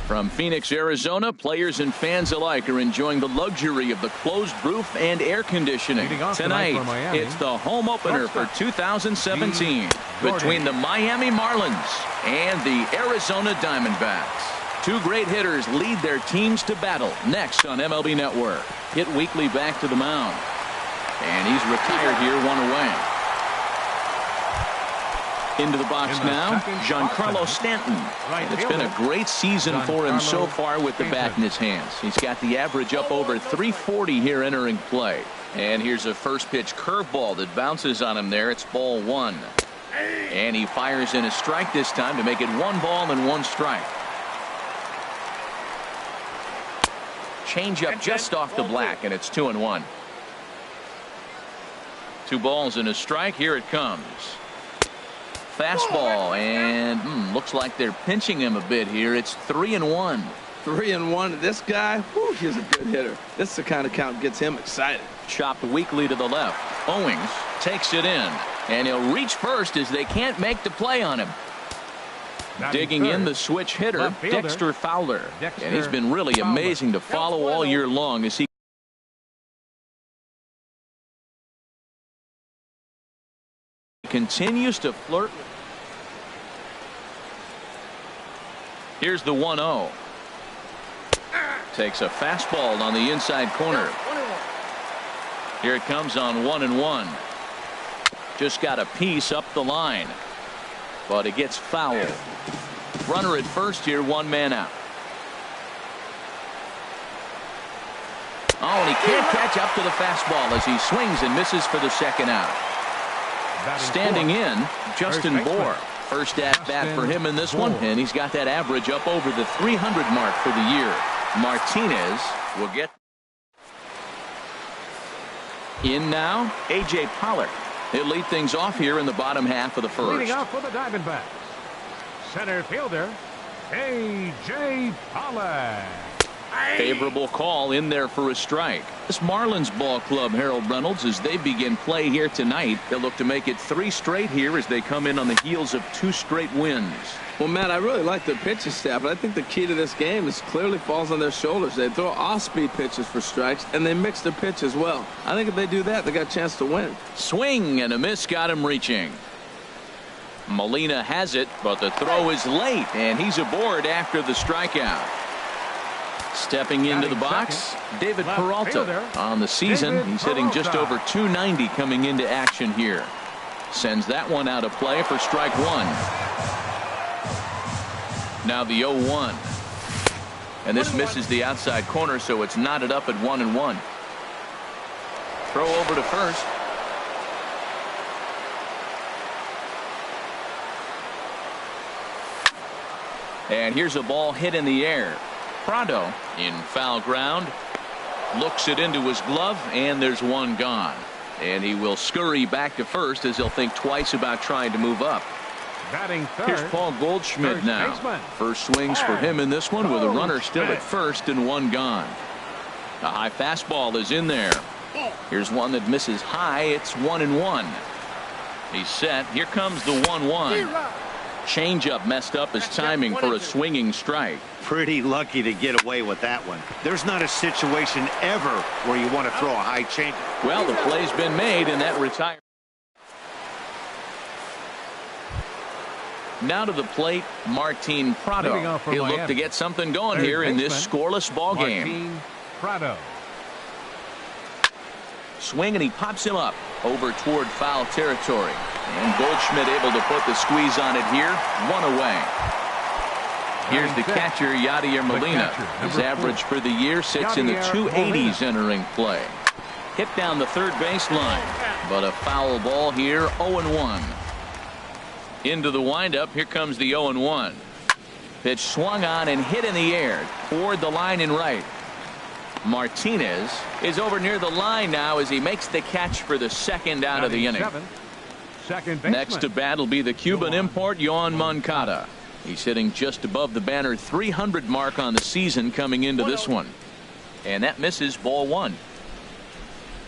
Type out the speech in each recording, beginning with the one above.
From Phoenix, Arizona, players and fans alike are enjoying the luxury of the closed roof and air conditioning. Tonight, it's the home opener for 2017 between the Miami Marlins and the Arizona Diamondbacks. Two great hitters lead their teams to battle next on MLB Network. Hit weekly back to the mound. And he's retired here, one away. Into the box now, Giancarlo Stanton. And it's been a great season for him so far with the bat in his hands. He's got the average up over 340 here entering play. And here's a first pitch curveball that bounces on him there. It's ball one. And he fires in a strike this time to make it 1 ball and 1 strike. Change up just off the black, and it's 2-1. 2 balls and a strike. Here it comes. Fastball, and looks like they're pinching him a bit here. It's 3-1. 3-1. This guy, whew, he's a good hitter. This is the kind of count gets him excited. Chopped weakly to the left. Owings takes it in, and he'll reach first as they can't make the play on him. Digging in the switch hitter, Dexter Fowler. And he's been really amazing to follow all year long as he continues to flirt. Here's the 1-0. Takes a fastball on the inside corner. Here it comes on 1-1. Just got a piece up the line, but it gets fouled. Runner at first here, 1 man out. Oh, and he can't catch up to the fastball as he swings and misses for the second out. Standing in, Justin Bour. First at bat for him in this one, and he's got that average up over the 300 mark for the year. Martinez will get in now. A.J. Pollock. He'll lead things off here in the bottom half of the first. Leading off for the Diamondbacks, center fielder A.J. Pollock. Favorable call in there for a strike. This Marlins ball club, Harold Reynolds, as they begin play here tonight, they'll look to make it 3 straight here as they come in on the heels of 2 straight wins. Well, Matt, I really like their pitching staff, but I think the key to this game is clearly falls on their shoulders. They throw off-speed pitches for strikes, and they mix their pitch as well. I think if they do that, they got a chance to win. Swing and a miss got him reaching. Molina has it, but the throw is late, and he's aboard after the strikeout. Stepping into the box, David Peralta. On the season, he's hitting just over 290 coming into action here. Sends that one out of play for strike 1. Now the 0-1. And this misses the outside corner, so it's knotted up at 1-1. Throw over to first. And here's a ball hit in the air. Prado in foul ground, looks it into his glove, and there's 1 gone. And he will scurry back to first as he'll think twice about trying to move up. Batting third, here's Paul Goldschmidt now. First swings for him in this one with a runner still at first and 1 gone. A high fastball is in there. Here's one that misses high. It's 1-1. He's set. Here comes the 1-1. Changeup messed up his timing for a swinging strike. Pretty lucky to get away with that one. There's not a situation ever where you want to throw a high changeup. Well, the play's been made, and that retires. Now to the plate, Martin Prado. He'll look to get something going here in this scoreless ball game. Prado. Swing, and he pops him up over toward foul territory. And Goldschmidt able to put the squeeze on it here. 1 away. Here's the catcher, Yadier Molina. His average for the year sits in the 280s entering play. Hit down the third baseline, but a foul ball here. 0-1. Into the windup. Here comes the 0-1. Pitch swung on and hit in the air toward the line and right. Martinez is over near the line now as he makes the catch for the second out of the inning. Next to bat will be the Cuban import, Yoan Moncada. He's hitting just above the banner 300 mark on the season coming into this one. And that misses, ball 1.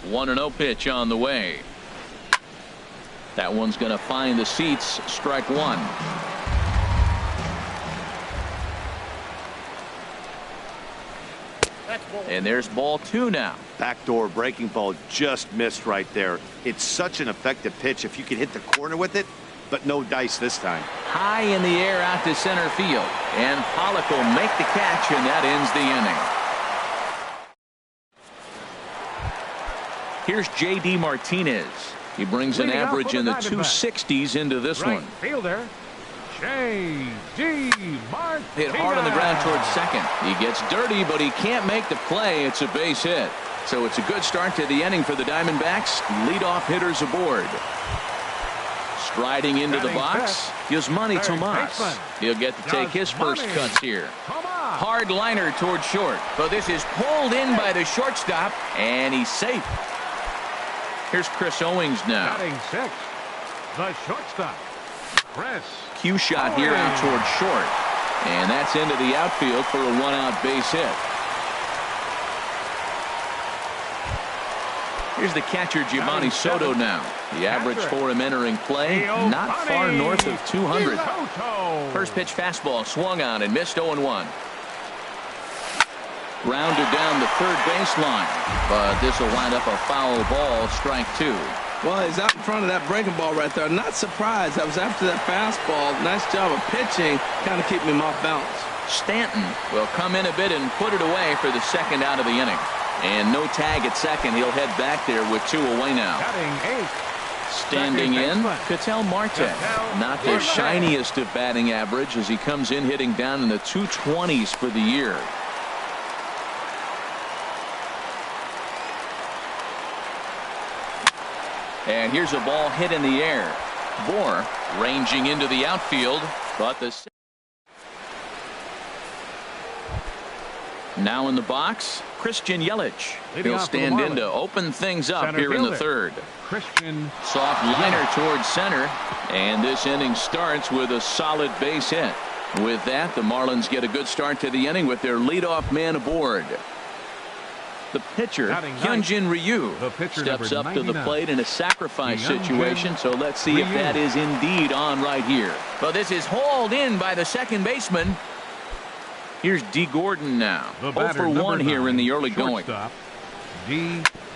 1-0 pitch on the way. That one's going to find the seats. Strike 1. And there's ball 2 now. Backdoor breaking ball just missed right there. It's such an effective pitch if you can hit the corner with it, but no dice this time. High in the air out to center field. And Pollock will make the catch, and that ends the inning. Here's J.D. Martinez. He brings an average in the 260s into this one. Fielder, J.D. Martinez. Hit hard on the ground towards second. He gets dirty, but he can't make the play. It's a base hit. So it's a good start to the inning for the Diamondbacks. Leadoff hitters aboard. Striding into the box, Yasmani Tomas. He'll get to take his first cuts here. Hard liner towards short. But this is pulled in by the shortstop, and he's safe. Here's Chris Owings now. Batting 6, the shortstop, Chris. Cue shot here out towards short. And that's into the outfield for a 1-out base hit. Here's the catcher, Giovanni Soto now. The average for him entering play, not far north of 200. First pitch fastball swung on and missed 0-1. Rounded down the third baseline, but this will wind up a foul ball, strike 2. Well, he's out in front of that breaking ball right there. Not surprised. I was after that fastball. Nice job of pitching, kind of keeping him off balance. Stanton will come in a bit and put it away for the second out of the inning. And no tag at second. He'll head back there with 2 away now. Standing in, Ketel Marte. Not the shiniest of batting average as he comes in hitting down in the 220s for the year. And here's a ball hit in the air. Bohr ranging into the outfield, but the now in the box, Christian Yelich. He'll stand in to open things up here in the third. Soft liner towards center, and this inning starts with a solid base hit. With that, the Marlins get a good start to the inning with their leadoff man aboard. The pitcher, Hyunjin Ryu, steps up to the plate in a sacrifice situation, so let's see if that is indeed on right here. Well, this is hauled in by the second baseman. Here's D. Gordon now. 0 for 1 here in the early going.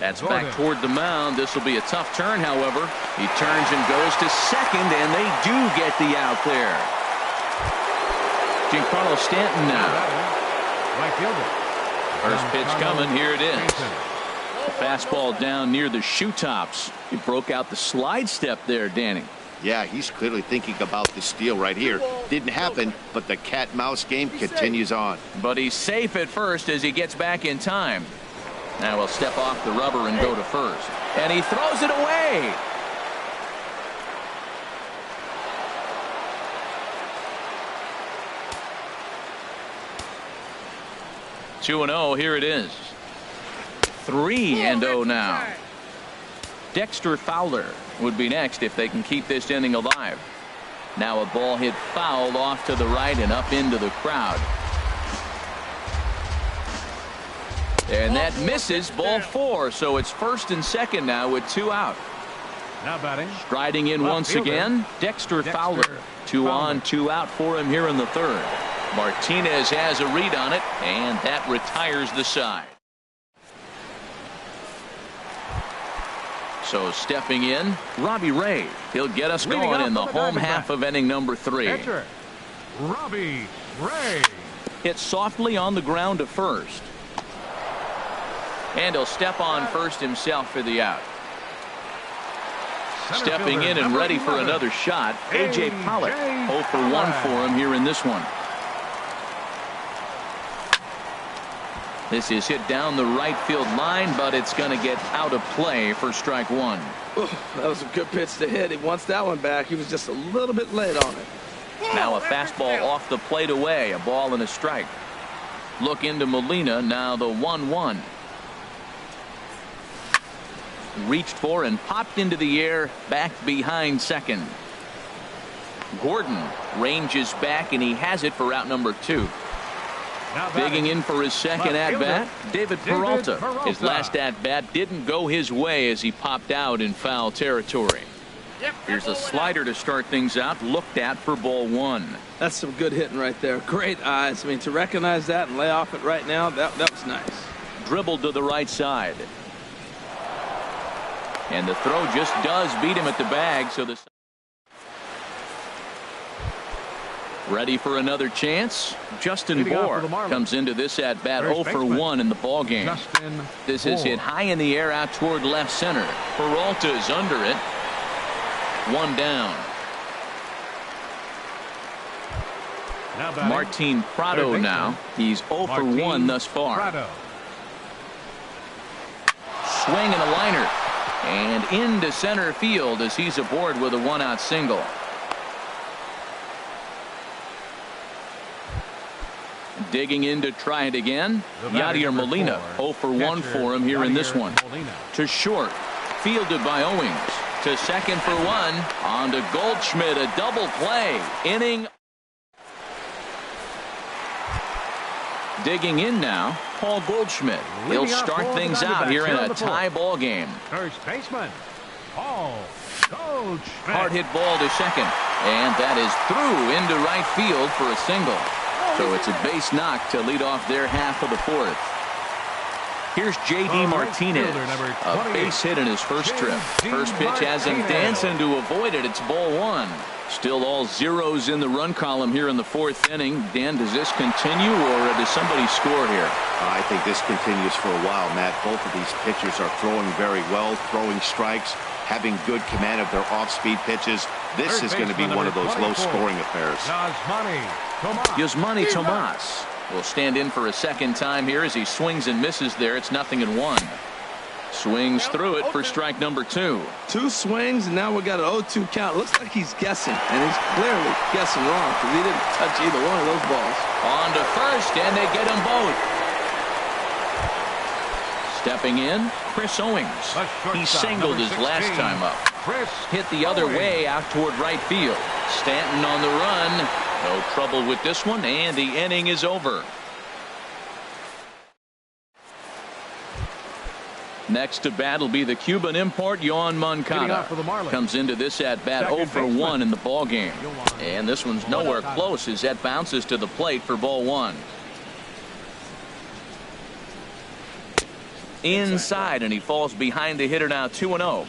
That's back toward the mound. This will be a tough turn, however. He turns and goes to second, and they do get the out there. Giancarlo Stanton now. Right fielder. First pitch coming. Here it is. Fastball down near the shoe tops. He broke out the slide step there, Danny. Yeah, he's clearly thinking about the steal right here. Didn't happen, but the cat-mouse game continues on. But he's safe at first as he gets back in time. Now he'll step off the rubber and go to first. And he throws it away. Two and 0. Here it is. 3-0 now. Dexter Fowler would be next if they can keep this inning alive. Now a ball hit foul off to the right and up into the crowd. And that misses, ball 4. So it's first and second now with 2 out. Now batting. Striding in once again, Dexter Fowler. 2 on, 2 out for him here in the third. Martinez has a read on it, and that retires the side. So stepping in, Robbie Ray. He'll get us going in the home half of inning number 3. Catcher, Robbie Ray. Hit softly on the ground to first. And he'll step on first himself for the out. Stepping in and ready for another shot, A.J. Pollock. 0 for 1 for him here in this one. This is hit down the right field line, but it's going to get out of play for strike 1. Ooh, that was a good pitch to hit. He wants that one back. He was just a little bit late on it. Now a fastball off the plate away, a ball and a strike. Look into Molina, now the 1-1. Reached for and popped into the air, back behind second. Gordon ranges back, and he has it for out number 2. Digging in for his second at-bat, David Peralta. His last at-bat didn't go his way as he popped out in foul territory. Here's a slider to start things out, looked at for ball one. That's some good hitting right there. Great eyes. I mean, to recognize that and lay off it right now, that was nice. Dribbled to the right side. And the throw just does beat him at the bag, so the ready for another chance. Justin Bohr comes into this at bat 0 for 1 in the ball game. This is hit high in the air out toward left center. Peralta's under it. One down. Martin Prado now. He's 0 for 1 thus far. Swing and a liner. And into center field as he's aboard with a one-out single. Digging in to try it again. Yadier Molina 0 for 1 for him here in this one. To short. Fielded by Owings. To second for 1. On to Goldschmidt. A double play. Inning. Digging in now. Paul Goldschmidt. He'll start things out here in a tie ball game. First baseman, Paul Goldschmidt. Hard hit ball to second. And that is through into right field for a single. So it's a base knock to lead off their half of the fourth. Here's J.D. Martinez. A base hit in his first trip. First pitch has him dancing to avoid it. It's ball one. Still all zeros in the run column here in the fourth inning. Dan, does this continue or does somebody score here? I think this continues for a while, Matt. Both of these pitchers are throwing very well, throwing strikes, having good command of their off-speed pitches. This is going to be one of those low-scoring affairs. Yasmani Tomas will stand in for a second time here as he swings and misses there. It's 0-1. Swings through it for strike number 2. 2 swings, and now we got an 0-2 count. Looks like he's guessing, and he's clearly guessing wrong because he didn't touch either one of those balls. On to first, and they get them both. Stepping in, Chris Owings. He singled his last time up. Hit the other way out toward right field. Stanton on the run. No trouble with this one, and the inning is over. Next to bat will be the Cuban import, Yoan Moncada. Comes into this at-bat 0 for 1 in the ball game. And this one's nowhere close as that bounces to the plate for ball one. Inside, and he falls behind the hitter now 2-0.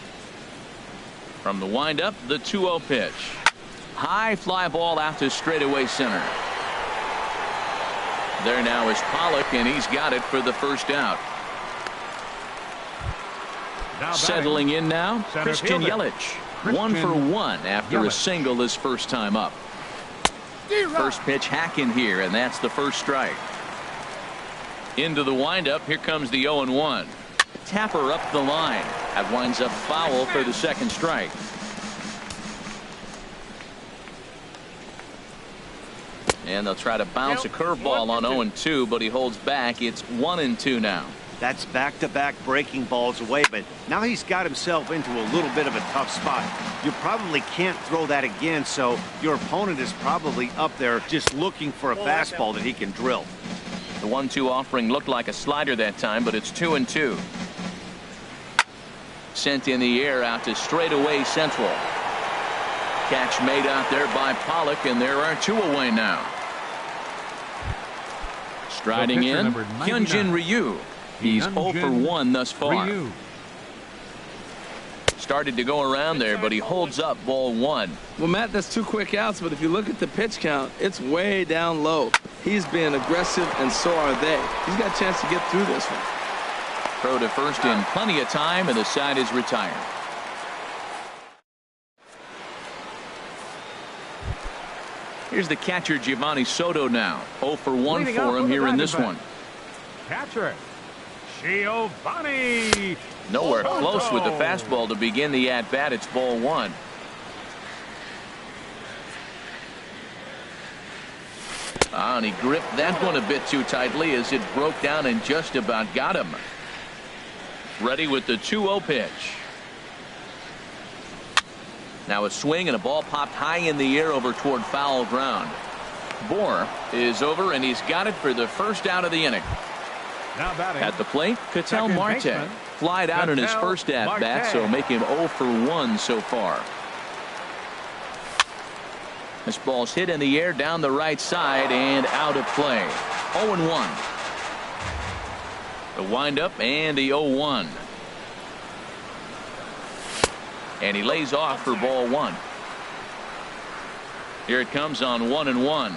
From the windup, the 2-0 pitch. High fly ball out to straightaway center. There now is Pollock, and he's got it for the first out. Settling in now, Christian Yelich. 1 for 1 after a single his first time up. First pitch hacking here, and that's the first strike. Into the windup, here comes the 0-1. Tapper up the line. That winds up foul for the second strike. And they'll try to bounce a curveball on 0-2, but he holds back. It's 1-2 now. That's back-to-back breaking balls away, but now he's got himself into a little bit of a tough spot. You probably can't throw that again, so your opponent is probably up there just looking for a fastball that he can drill. The 1-2 offering looked like a slider that time, but it's 2-2. Sent in the air out to straightaway central. Catch made out there by Pollock, and there are 2 away now. Striding in, Hyunjin Ryu. He's 0 for 1 thus far. Started to go around there, but he holds up ball one. Well, Matt, that's 2 quick outs, but if you look at the pitch count, it's way down low. He's being aggressive, and so are they. He's got a chance to get through this one. Throw to first in plenty of time, and the side is retired. Here's the catcher, Giovanni Soto now. 0 for 1 for him here in this one. Catcher, Giovanni. Nowhere close with the fastball to begin the at-bat. It's ball one. And he gripped that one a bit too tightly as it broke down and just about got him. Ready with the 2-0 pitch. Now a swing and a ball popped high in the air over toward foul ground. Bohr is over, and he's got it for the first out of the inning. At the plate, Ketel Marte flied out in his first at-bat, so make him 0 for 1 so far. This ball's hit in the air down the right side and out of play. 0-1. The windup and the 0-1. And he lays off for ball one. Here it comes on 1-1.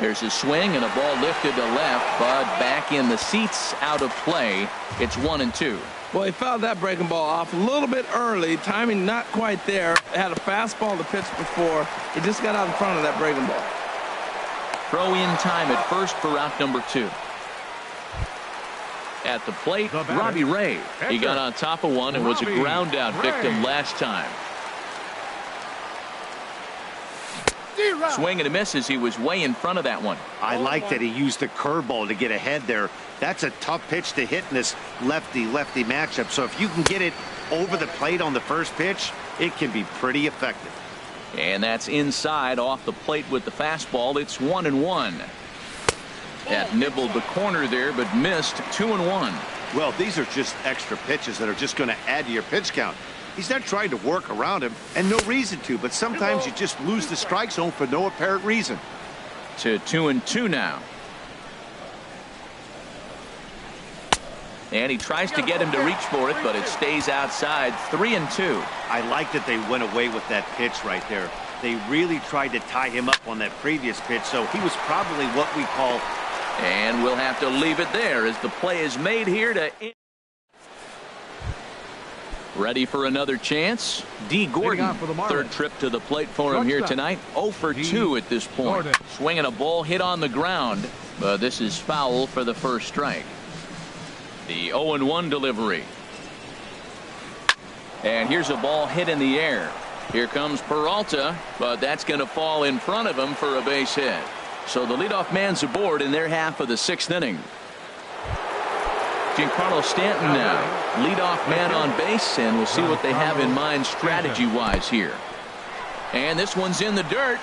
There's a swing and a ball lifted to left, but back in the seats, out of play. It's 1-2. Well, he fouled that breaking ball off a little bit early. Timing not quite there. Had a fastball to pitch before. He just got out in front of that breaking ball. Throw in time at first for out number 2. At the plate, Robbie Ray. He got on top of one and was a ground out victim last time. Swing and a miss as he was way in front of that one. I like that he used the curveball to get ahead there. That's a tough pitch to hit in this lefty-lefty matchup. So if you can get it over the plate on the first pitch, it can be pretty effective. And that's inside off the plate with the fastball. It's 1-1. That nibbled the corner there, but missed. 2-1. Well, these are just extra pitches that are just going to add to your pitch count. He's not trying to work around him, and no reason to, but sometimes you just lose the strike zone for no apparent reason. To 2-2 now. And he tries to get him to reach for it, but it stays outside. 3-2. I like that they went away with that pitch right there. They really tried to tie him up on that previous pitch, so he was probably what we call. And we'll have to leave it there as the play is made here to. Ready for another chance? D. Gordon, third trip to the plate for him here tonight. 0 for 2 at this point. Swinging a ball hit on the ground, but this is foul for the first strike. The 0-1 delivery. And here's a ball hit in the air. Here comes Peralta, but that's going to fall in front of him for a base hit. So the leadoff man's aboard in their half of the 6th inning. Giancarlo Stanton now, leadoff man on base, and we'll see what they have in mind strategy-wise here. And this one's in the dirt.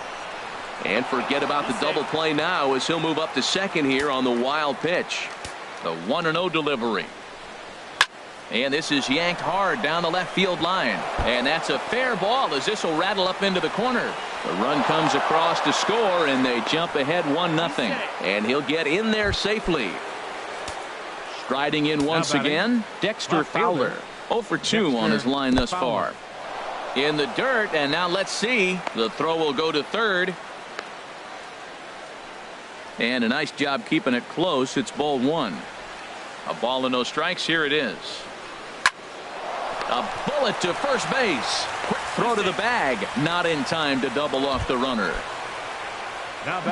And forget about the double play now as he'll move up to second here on the wild pitch. The 1-0 delivery. And this is yanked hard down the left field line. And that's a fair ball as this will rattle up into the corner. The run comes across to score, and they jump ahead 1-0. And he'll get in there safely. Striding in once again, Dexter Fowler. 0 for 2 on his line thus far. In the dirt, and now let's see. The throw will go to third. And a nice job keeping it close. It's ball one. A ball and no strikes. Here it is. A bullet to first base. Quick throw to the bag. Not in time to double off the runner.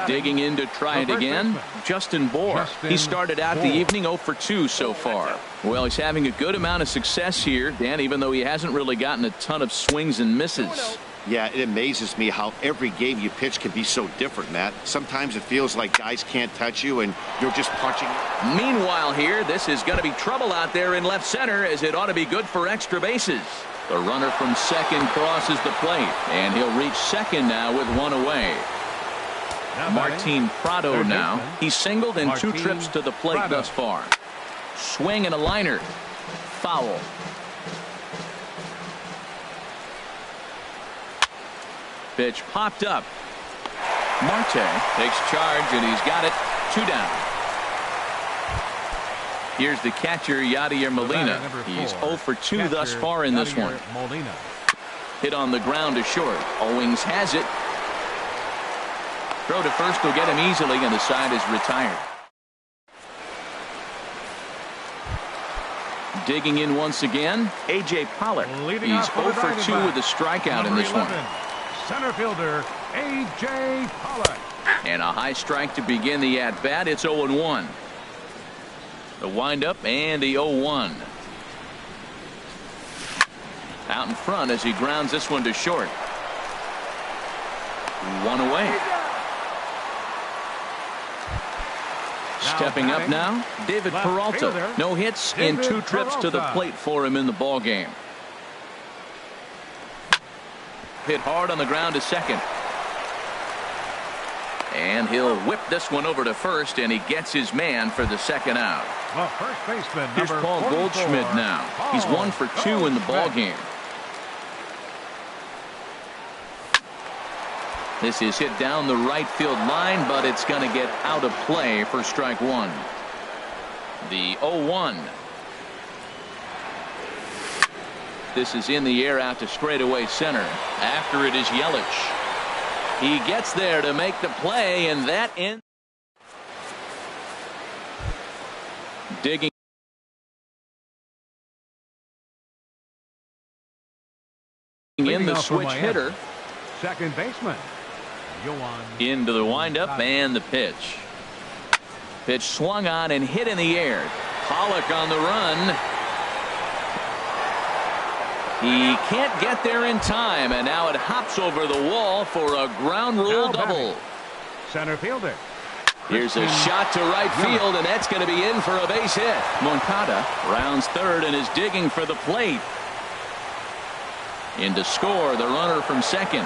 Digging in to try it again, Justin Bohr. He started out the evening 0 for 2 so far. Well, he's having a good amount of success here, Dan, even though he hasn't really gotten a ton of swings and misses. Yeah, it amazes me how every game you pitch can be so different, Matt. Sometimes it feels like guys can't touch you and you're just punching. Meanwhile here, this is going to be trouble out there in left center, as it ought to be good for extra bases. The runner from second crosses the plate, and he'll reach second now with one away. Martin Prado now. He's singled in 2 trips to the plate thus far. Swing and a liner. Foul. Pitch popped up. Marte takes charge, and he's got it. 2 down. Here's the catcher, Yadier Molina. He's 0 for 2 thus far in this one. Hit on the ground to short. Owings has it. Throw to first will get him easily, and the side is retired. Digging in once again, A.J. Pollock. He's 0 for 2 with a strikeout in this one. Center fielder, A.J. Pollock. And a high strike to begin the at-bat. It's 0-1. The windup and the 0-1. Out in front as he grounds this one to short. 1 away. Stepping up now, David Peralta. No hits in 2 trips to the plate for him in the ball game. Hit hard on the ground to second. And he'll whip this one over to first, and he gets his man for the second out. The first baseman, here's Paul Goldschmidt now. He's 1 for 2 in the ball game. This is hit down the right field line, but it's going to get out of play for strike one. The 0-1. This is in the air out to straightaway center. After it is Yelich. He gets there to make the play, and that ends. Digging in the switch hitter. Second baseman. Into the windup and the pitch. Pitch swung on and hit in the air. Pollock on the run. He can't get there in time, and now it hops over the wall for a ground rule double. Center fielder. Here's a shot to right field, and that's going to be in for a base hit. Moncada rounds third and is digging for the plate. In to score, the runner from second.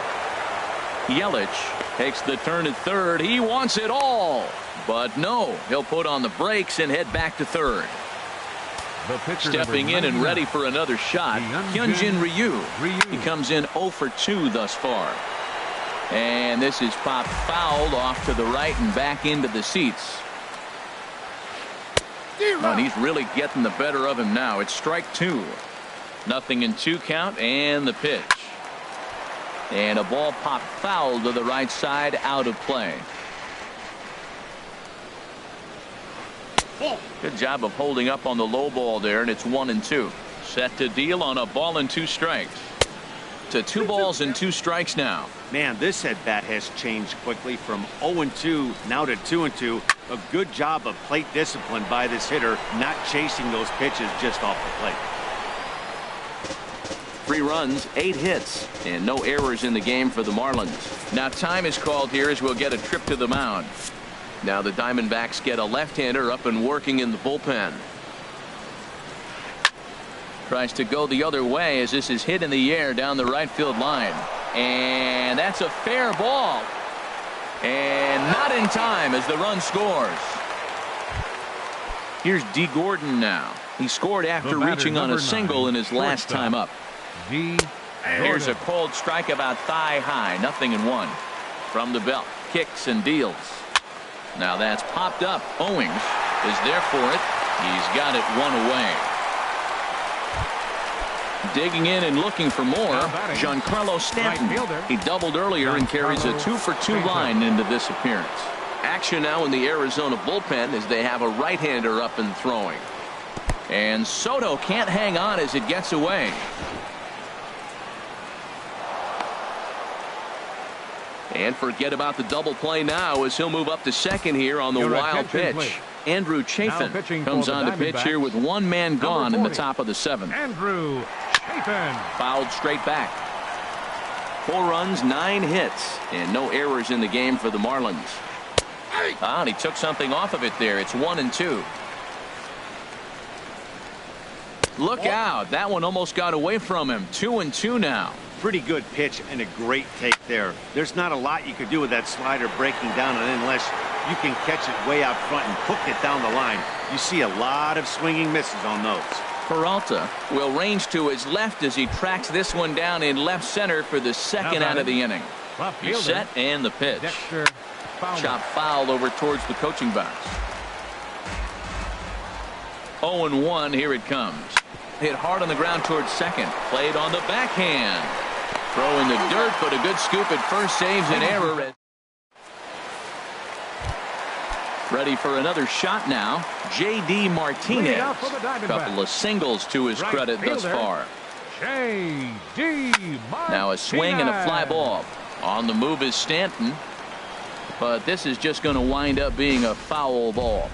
Yelich takes the turn at third. He wants it all, but no, he'll put on the brakes and head back to third. Stepping in and ready for another shot, Hyunjin Ryu. He comes in 0 for 2 thus far. And this is popped fouled off to the right and back into the seats. And he's really getting the better of him now. It's strike 2. 0-2 count and the pitch. And a ball popped foul to the right side, out of play. Good job of holding up on the low ball there, and it's 1-2. Set to deal on a ball and 2 strikes. To 2 balls and 2 strikes now. Man, this at bat has changed quickly from 0-2 now to 2-2. A good job of plate discipline by this hitter, not chasing those pitches just off the plate. 3 runs, 8 hits, and no errors in the game for the Marlins. Now time is called here as we'll get a trip to the mound. Now the Diamondbacks get a left-hander up and working in the bullpen. Tries to go the other way as this is hit in the air down the right field line. And that's a fair ball. And not in time as the run scores. Here's D. Gordon now. He scored after reaching on a single in his last time up. Here's a cold strike about thigh high. 0-1. From the belt. Kicks and deals. Now that's popped up. Owings is there for it. He's got it 1 away. Digging in and looking for more, Giancarlo Stanton. He doubled earlier and carries a 2 for 2 line into this appearance. Action now in the Arizona bullpen as they have a right-hander up and throwing. And Soto can't hang on as it gets away. And forget about the double play now as he'll move up to second here on the wild pitch. Andrew Chafin comes on to pitch here with 1 man gone in the top of the 7th. Andrew Chafin. Fouled straight back. 4 runs, 9 hits, and no errors in the game for the Marlins. And he took something off of it there. It's 1-2. Look out. That one almost got away from him. 2-2 now. Pretty good pitch and a great take there. There's not a lot you could do with that slider breaking down, and unless you can catch it way out front and hook it down the line, you see a lot of swinging misses on those. Peralta will range to his left as he tracks this one down in left center for the second out of the inning. He's set and the pitch. Chop foul over towards the coaching box. 0-1. Here it comes. Hit hard on the ground towards second. Played on the backhand. Throw in the dirt, but a good scoop at first. Saves an error. Ready for another shot now. J.D. Martinez. Couple of singles to his credit thus far. Now a swing and a fly ball. On the move is Stanton. But this is just going to wind up being a foul ball.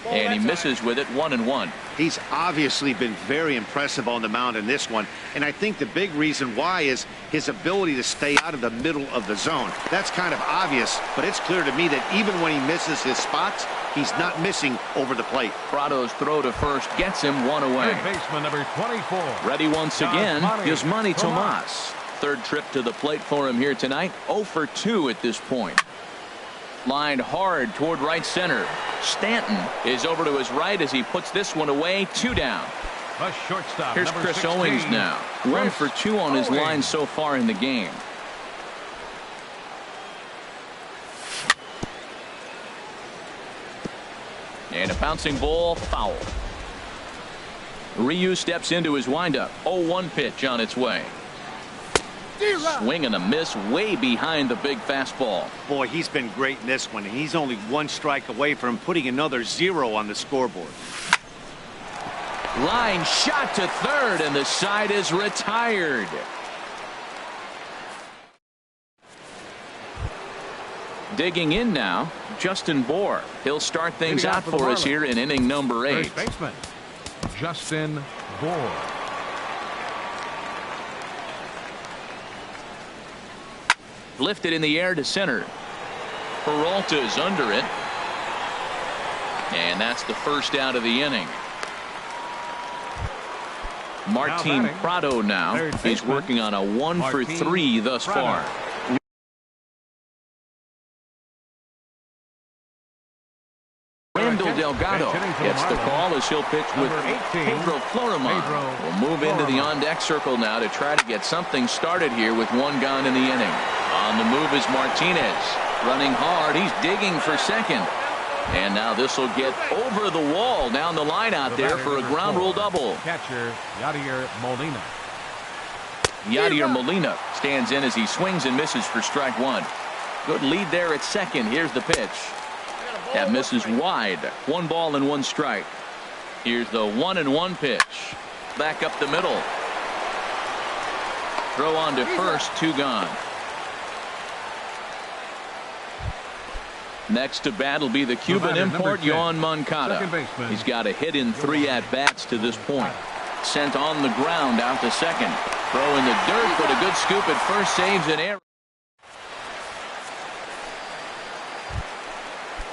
And he misses with it. 1-1. He's obviously been very impressive on the mound in this one, and I think the big reason why is his ability to stay out of the middle of the zone. That's kind of obvious, but it's clear to me that even when he misses his spots, he's not missing over the plate. Prado's throw to first gets him 1 away. Third baseman number 24. Ready once again is Manny Tomas. Third trip to the plate for him here tonight. 0 for 2 at this point. Lined hard toward right center. Stanton is over to his right as he puts this one away. 2 down. The shortstop. Here's number Chris 16, Owings now. 1 for 2 on his Owings. line so far in the game. And a bouncing ball, foul. Ryu steps into his windup. 0-1 pitch on its way. Swing and a miss way behind the big fastball. Boy, he's been great in this one. He's only 1 strike away from putting another 0 on the scoreboard. Line shot to third, and the side is retired. Digging in now, Justin Bohr. He'll start things out for us here in inning number 8. First baseman, Justin Bohr. Lifted in the air to center. Peralta's under it. And that's the first out of the inning. Martin Prado now. He's working on a 1 for 3 thus far. Randall Delgado gets the call as he'll pitch with Pedro Florimon. Will move into the on-deck circle now to try to get something started here with 1 gone in the inning. On the move is Martinez. Running hard. He's digging for second. And now this will get over the wall down the line out there for a ground rule double. Catcher Yadier Molina. Yadier Molina stands in as he swings and misses for strike 1. Good lead there at second. Here's the pitch. That misses wide. 1 ball and 1 strike. Here's the 1-1 pitch. Back up the middle. Throw on to first. 2 gone. Next to bat will be the Cuban import, Yohan Moncada. He's got a hit in 3 at-bats to this point. Sent on the ground out to second. Throw in the dirt, but a good scoop at first, saves an error.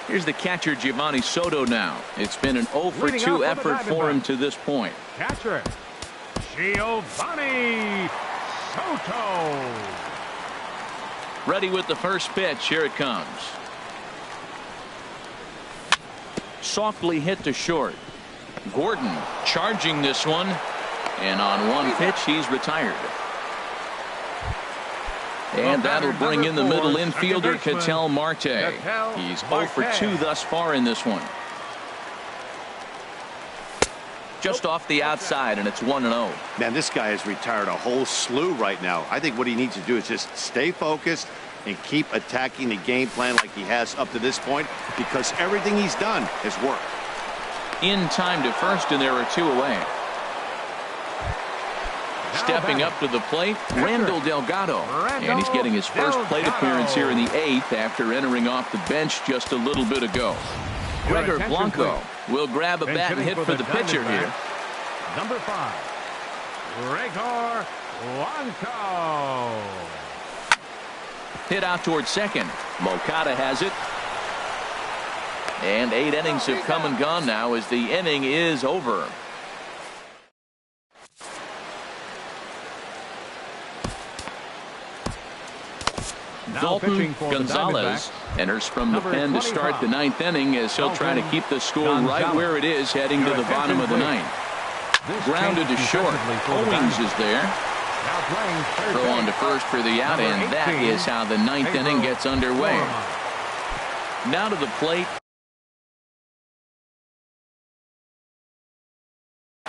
Here's the catcher, Giovanni Soto now. It's been an 0 for 2 effort for him to this point. Catcher, Giovanni Soto. Ready with the first pitch. Here it comes. Softly hit to short. Gordon charging this one. And on 1 pitch, he's retired. And that'll bring in the middle infielder, Ketel Marte. He's 0 for 2 thus far in this one. Just off the outside, and it's 1-0. Man, this guy has retired a whole slew right now. I think what he needs to do is just stay focused and keep attacking the game plan like he has up to this point, because everything he's done has worked. In time to first, and there are 2 away. Stepping up to the plate, Randall Delgado. And he's getting his first plate appearance here in the 8th after entering off the bench just a little bit ago. Gregor Blanco will grab a bat and hit for the pitcher here. Number 5, Gregor Blanco. Hit out towards second. Moncada has it. And 8 innings have come and gone now as the inning is over. Dalton Gonzalez enters from the pen to start the 9th inning as he'll try to keep the score right where it is heading to the bottom of the 9th. Grounded to short. Owings is there. Throw on to first for the out, and that is how the 9th inning gets underway. Now to the plate.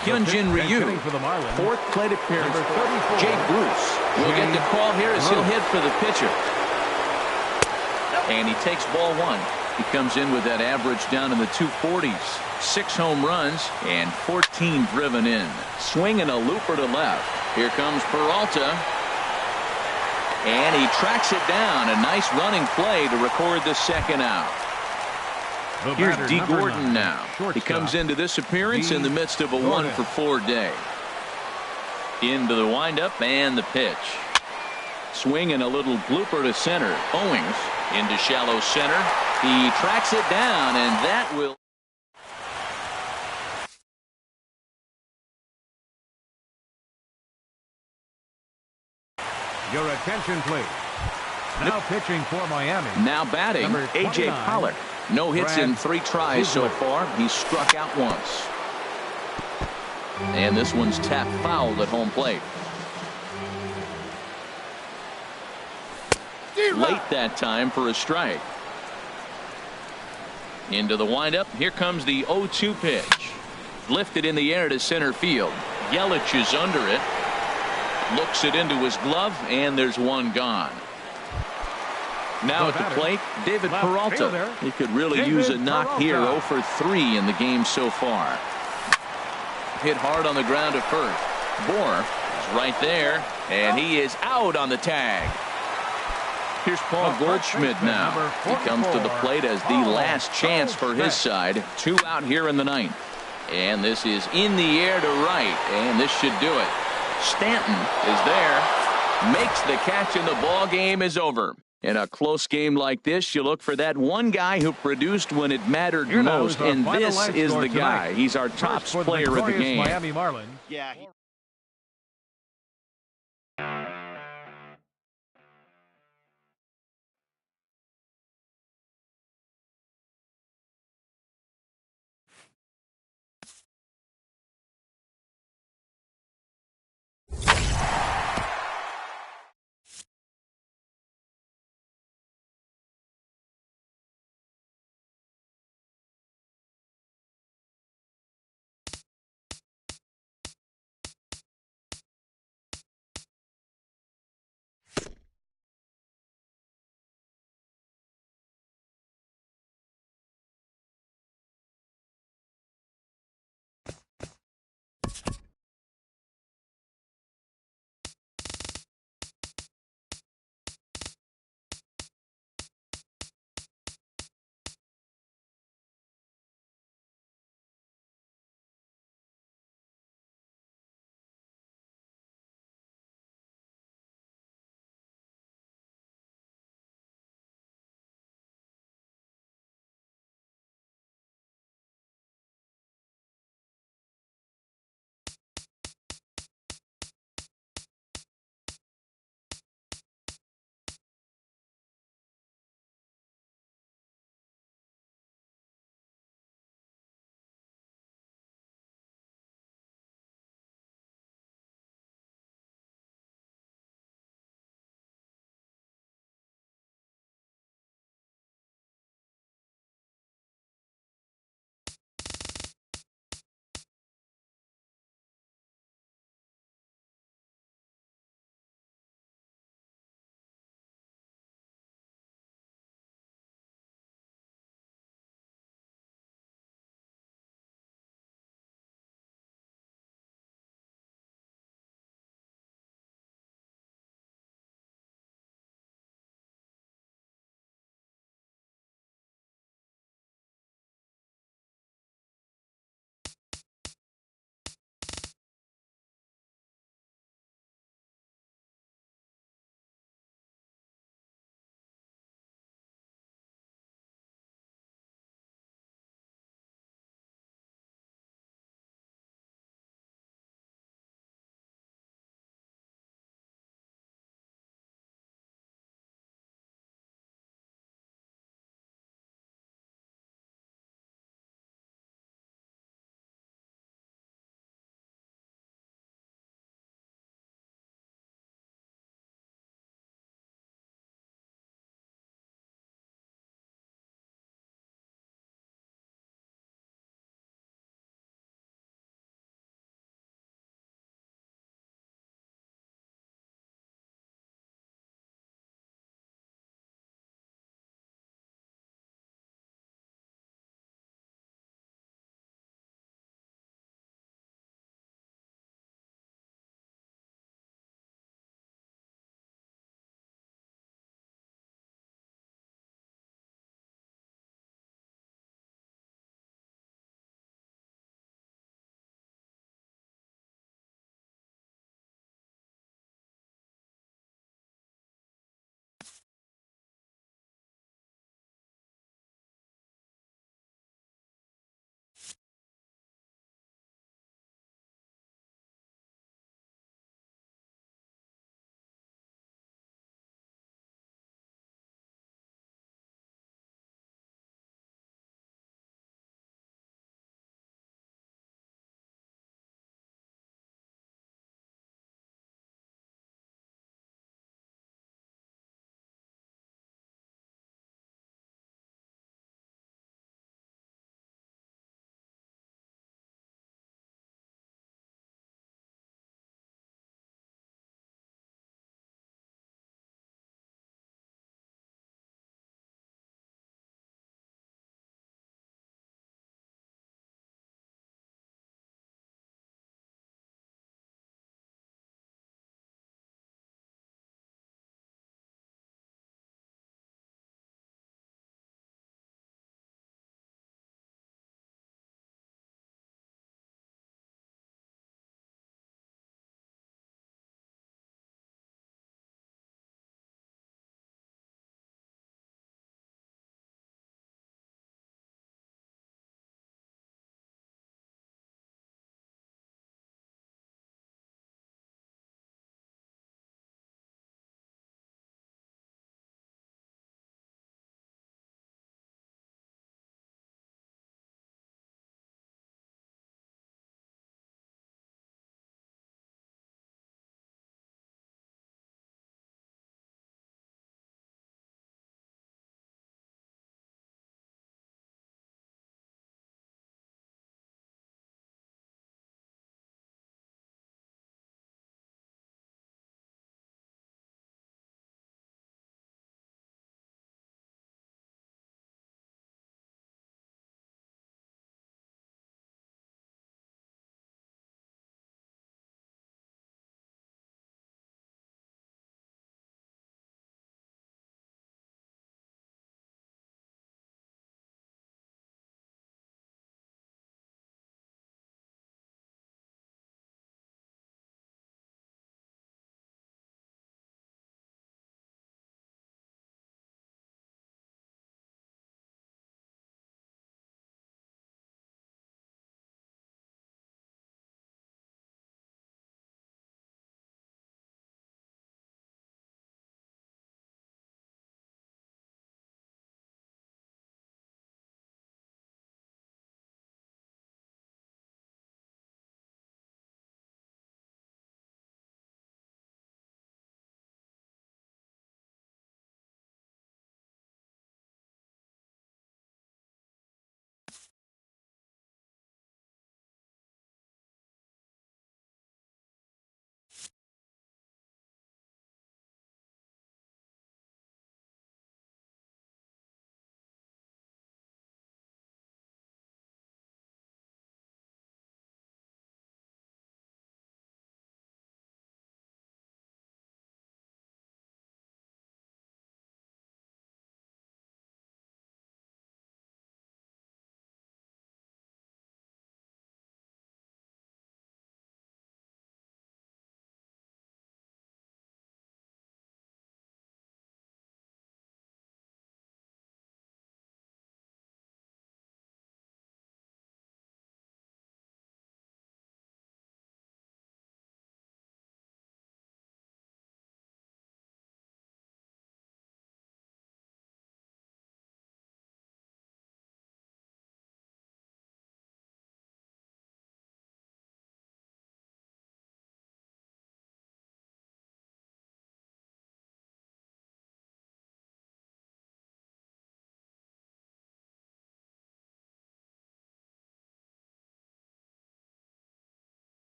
Hyunjin Ryu, 4th plate appearance. Jay Bruce will get the call here as he'll hit for the pitcher. And he takes ball 1. He comes in with that average down in the 240s. 6 home runs and 14 driven in. Swing and a looper to left. Here comes Peralta. And he tracks it down. A nice running play to record the 2nd out. Here's D. Gordon now. He comes into this appearance in the midst of a 1 for 4 day. Into the windup and the pitch. Swing and a little blooper to center. Owings into shallow center. He tracks it down, and that will. Your attention, please. Now pitching for Miami. Now batting, A.J. Pollock. No hits in 3 tries so far. He's struck out once. And this one's tapped foul at home plate. Late that time for a strike. Into the windup. Here comes the 0-2 pitch. Lifted in the air to center field. Yelich is under it. Looks it into his glove, and there's one gone. Now at the plate, David Peralta. He could really use a knock here. 0 for 3 in the game so far. Hit hard on the ground to first. Bohr is right there, and he is out on the tag. Here's Paul Goldschmidt now. He comes to the plate as the last chance for his side. 2 out here in the ninth. And this is in the air to right, and this should do it. Stanton is there, makes the catch, and the ball game is over. In a close game like this, you look for that one guy who produced when it mattered most, and this is the guy. He's our top player of the game. Miami Marlins. Yeah.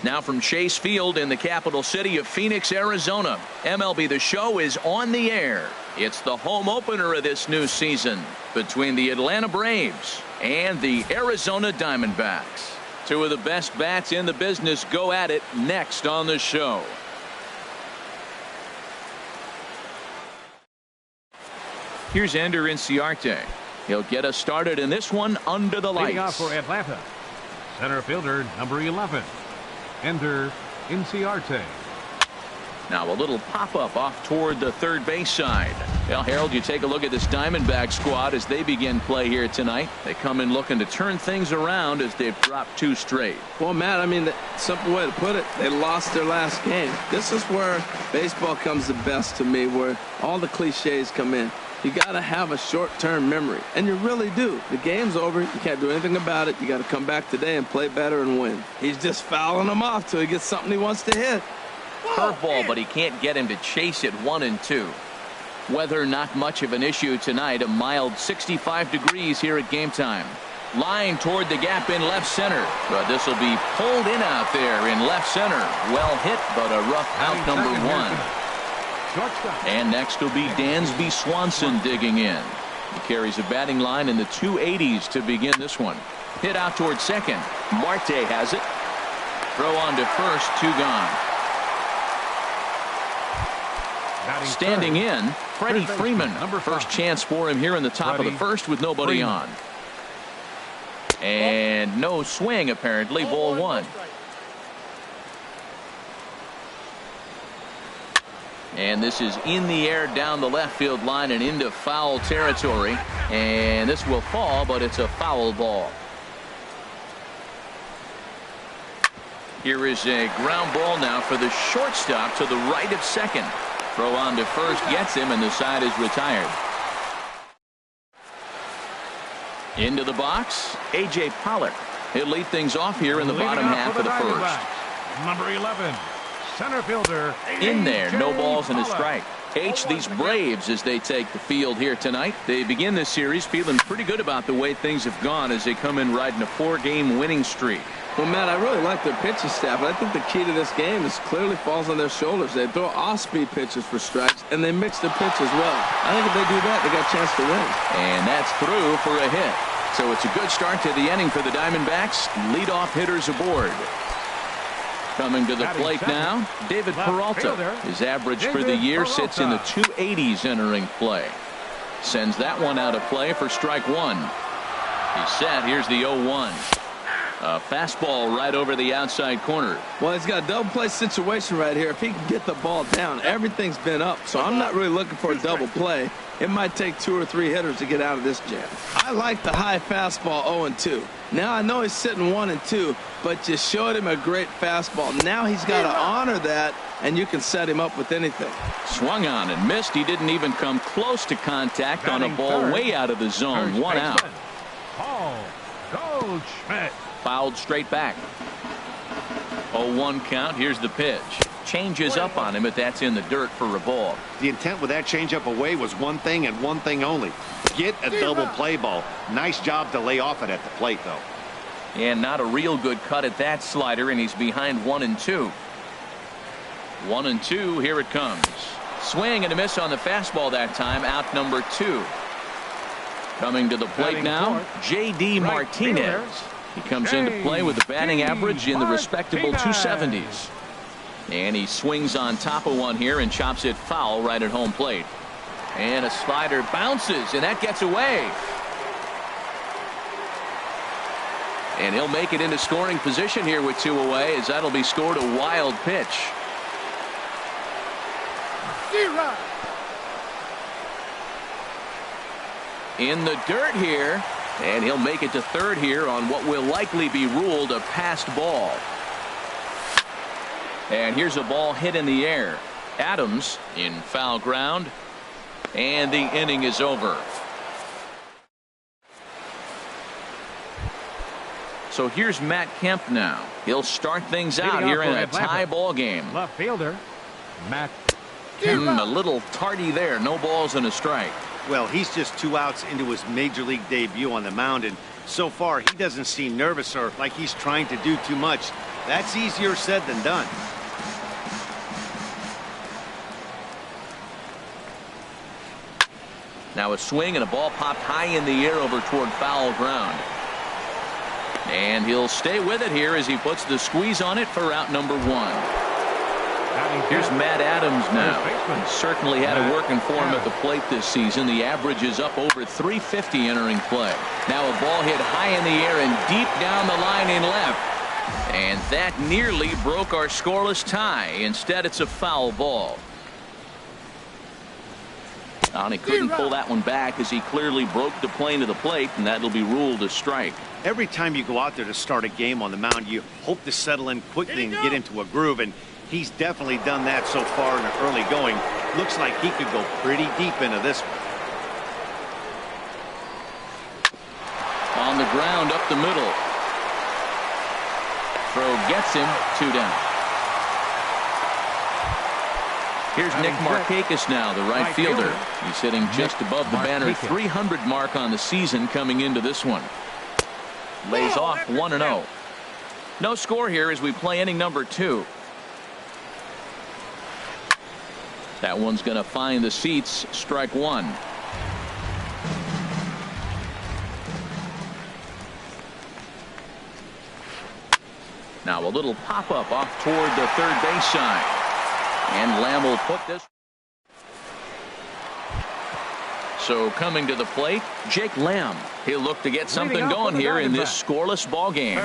Now from Chase Field in the capital city of Phoenix, Arizona, MLB The Show is on the air. It's the home opener of this new season between the Atlanta Braves and the Arizona Diamondbacks. Two of the best bats in the business go at it next on the show. Here's inhwan23. He'll get us started in this one under the lights. Leading off for Atlanta, center fielder number 11, inhwan23. Now a little pop-up off toward the third base side. Well, Harold, you take a look at this Diamondback squad as they begin play here tonight. They come in looking to turn things around as they've dropped 2 straight. Well, Matt, I mean, the simple way to put it, they lost their last game. This is where baseball comes the best to me, where all the cliches come in. You got to have a short-term memory, and you really do. The game's over. You can't do anything about it. You got to come back today and play better and win. He's just fouling them off till he gets something he wants to hit. Curveball, but he can't get him to chase it 1-2. Weather not much of an issue tonight. A mild 65 degrees here at game time. Line toward the gap in left center, but this will be pulled in out there in left center. Well hit, but a rough out number 1. And next will be Dansby Swanson digging in. He carries a batting line in the 280s to begin this one. Hit out toward second. Marte has it. Throw on to first, 2 gone. Standing in, Freddie Freeman. First chance for him here in the top of the first with nobody on. And no swing apparently, ball 1. And this is in the air down the left field line and into foul territory. And this will fall, but it's a foul ball. Here is a ground ball now for the shortstop to the right of second. Throw on to first gets him, and the side is retired. Into the box, A.J. Pollock. He'll lead things off here in the bottom half of the first. Number 11, center fielder. In there, no balls and a Pollock. strike. These Braves, as they take the field here tonight, they begin this series feeling pretty good about the way things have gone as they come in riding a 4-game winning streak. Well, Matt, I really like their pitching staff, but I think the key to this game is clearly falls on their shoulders. They throw off-speed pitches for strikes, and they mix their pitch as well. I think if they do that, they got a chance to win. And that's through for a hit. So it's a good start to the inning for the Diamondbacks. Leadoff hitters aboard. Coming to the plate now, David Peralta. His average for the year sits in the 280s entering play. Sends that one out of play for strike 1. He's set. Here's the 0-1. A fastball right over the outside corner. Well, he's got a double play situation right here. If he can get the ball down, everything's been up. So I'm not really looking for a double play. It might take 2 or 3 hitters to get out of this jam. I like the high fastball 0-2. Now I know he's sitting 1-2, but you showed him a great fastball. Now he's got to honor that, and you can set him up with anything. Swung on and missed. He didn't even come close to contact on a ball way out of the zone. 1 out. Paul Goldschmidt. Fouled straight back. 0-1 count. Here's the pitch. Changes up on him, but that's in the dirt for a ball. The intent with that changeup away was one thing and one thing only. Get a double play ball. Nice job to lay off it at the plate, though. And not a real good cut at that slider, and he's behind 1-2. 1-2. Here it comes. Swing and a miss on the fastball that time. Out number 2. Coming to the plate now, J.D. Martinez. He comes into play with a batting average in the respectable 270s. And he swings on top of one here and chops it foul right at home plate. And a slider bounces, and that gets away. And he'll make it into scoring position here with 2 away, as that'll be scored a wild pitch. In the dirt here, and he'll make it to third here on what will likely be ruled a passed ball. And here's a ball hit in the air. Adams in foul ground, and the inning is over. So here's Matt Kemp now. He'll start things out here in a tie ball game. Left fielder Matt A little tardy there. No balls and a strike. Well, he's just 2 outs into his major league debut on the mound, and so far he doesn't seem nervous or like he's trying to do too much. That's easier said than done. Now a swing and a ball popped high in the air over toward foul ground. And he'll stay with it here as he puts the squeeze on it for out number 1. Here's Matt Adams now. He certainly had it working for him at the plate this season. The average is up over 350 entering play. Now a ball hit high in the air and deep down the line in left. And that nearly broke our scoreless tie. Instead, it's a foul ball. And he couldn't pull that one back as he clearly broke the plane of the plate, and that'll be ruled a strike. Every time you go out there to start a game on the mound, you hope to settle in quickly and get into a groove, and he's definitely done that so far in the early going. Looks like he could go pretty deep into this one. On the ground up the middle. Throw gets him, 2 down. Here's Nick Markakis now, the right fielder. He's hitting just above the banner 300 mark on the season coming into this one. Lays off 1-0. No score here as we play inning number 2. That one's going to find the seats. Strike 1. Now a little pop-up off toward the third base side. And Lamb will put this. So coming to the plate, Jake Lamb. He'll look to get something going here in this scoreless ball game.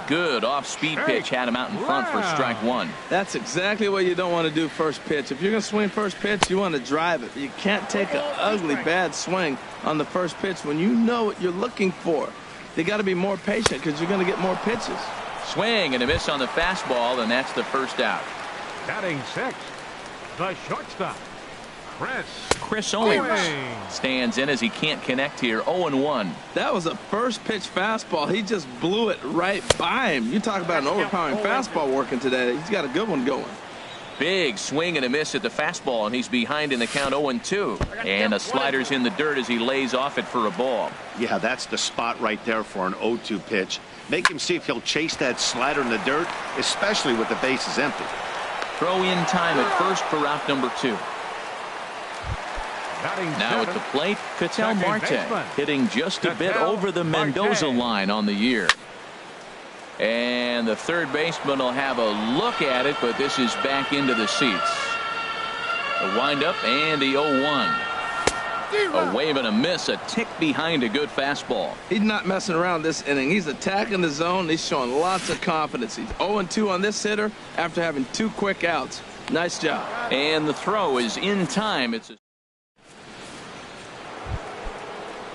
Good off-speed pitch had him out in front for strike 1. That's exactly what you don't want to do first pitch. If you're going to swing first pitch, you want to drive it. You can't take an ugly, bad swing on the first pitch when you know what you're looking for. They got to be more patient because you're going to get more pitches. Swing and a miss on the fastball, and that's the first out. Batting 6, the shortstop, Chris Owings stands in as he can't connect here. 0-1. That was a first pitch fastball. He just blew it right by him. You talk about an overpowering fastball working today. He's got a good one going. Big swing and a miss at the fastball, and he's behind in the count 0-2. And a slider's in the dirt as he lays off it for a ball. Yeah, that's the spot right there for an 0-2 pitch. Make him see if he'll chase that slider in the dirt, especially with the bases empty. Throw in time at first for out number 2. Now at the plate, Ketel Marte hitting just a bit over the Mendoza line on the year. And the third baseman will have a look at it, but this is back into the seats. The windup and the 0-1. A wave and a miss, a tick behind a good fastball. He's not messing around this inning. He's attacking the zone. He's showing lots of confidence. He's 0-2 on this hitter after having 2 quick outs. Nice job. And the throw is in time.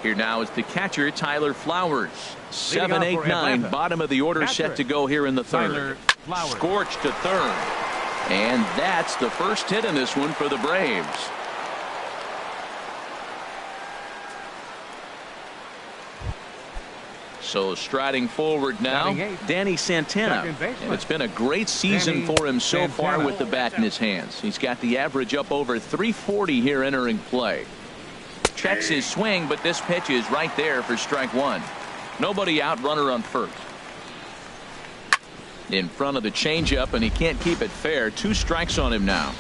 Here now is the catcher, Tyler Flowers. 7, 8, 9, bottom of the order set to go here in the third. Scorched to third. And that's the first hit in this one for the Braves. So striding forward now, Danny Santana. And it's been a great season for him so far with the bat in his hands. He's got the average up over 340 here entering play. Checks his swing, but this pitch is right there for strike 1. Nobody out, runner on first. In front of the changeup, and he can't keep it fair. 2 strikes on him now.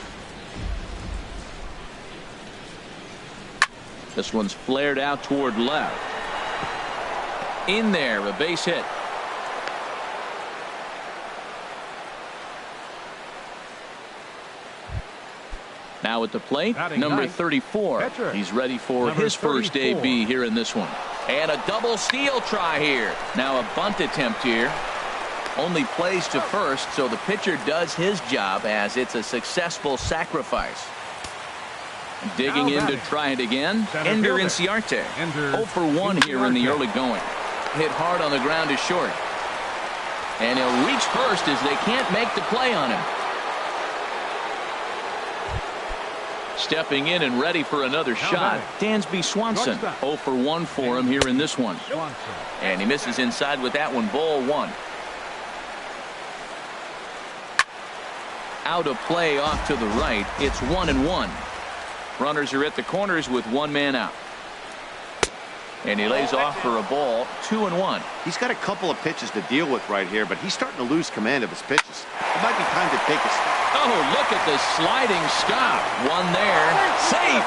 This one's flared out toward left. In there, a base hit. Now at the plate, number 34. He's ready for his first AB here in this one. And a double steal try here. Now a bunt attempt here. Only plays to first, so the pitcher does his job as it's a successful sacrifice. Digging in to try it again, Ender Inciarte. 0 for 1 here in the early going. Hit hard on the ground is short. And he'll reach first as they can't make the play on him. Stepping in and ready for another shot, Dansby Swanson. 0 for 1 for him here in this one. And he misses inside with that one. Ball 1. Out of play off to the right. It's 1-1. Runners are at the corners with one man out. And he lays off for a ball, 2-1. He's got a couple of pitches to deal with right here, but he's starting to lose command of his pitches. It might be time to take a stop. Oh, look at the sliding stop. One there. Safe.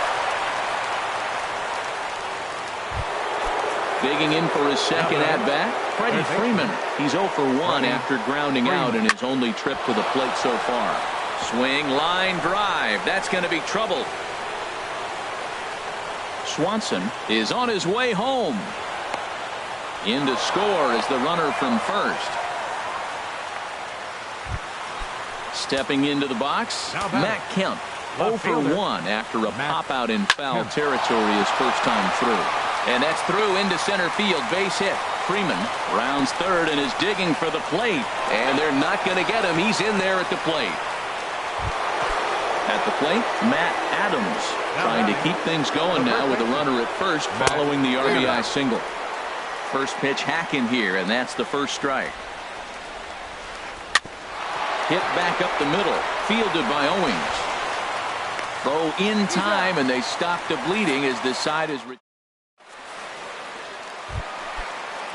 Digging in for his second at-bat, Freddie Freeman. He's 0 for 1 after grounding out in his only trip to the plate so far. Swing, line, drive. That's going to be trouble. Swanson is on his way home. In to score is the runner from first. Stepping into the box, Matt Kemp. 0 for 1 after a pop-out in foul territory his first time through. And that's through into center field, base hit. Freeman rounds third and is digging for the plate. And they're not going to get him. He's in there at the plate. At the plate, Matt Adams trying to keep things going now with a runner at first following the RBI single. First pitch hack in here, and that's the first strike. Hit back up the middle, fielded by Owings. Throw in time, and they stop the bleeding as this side is.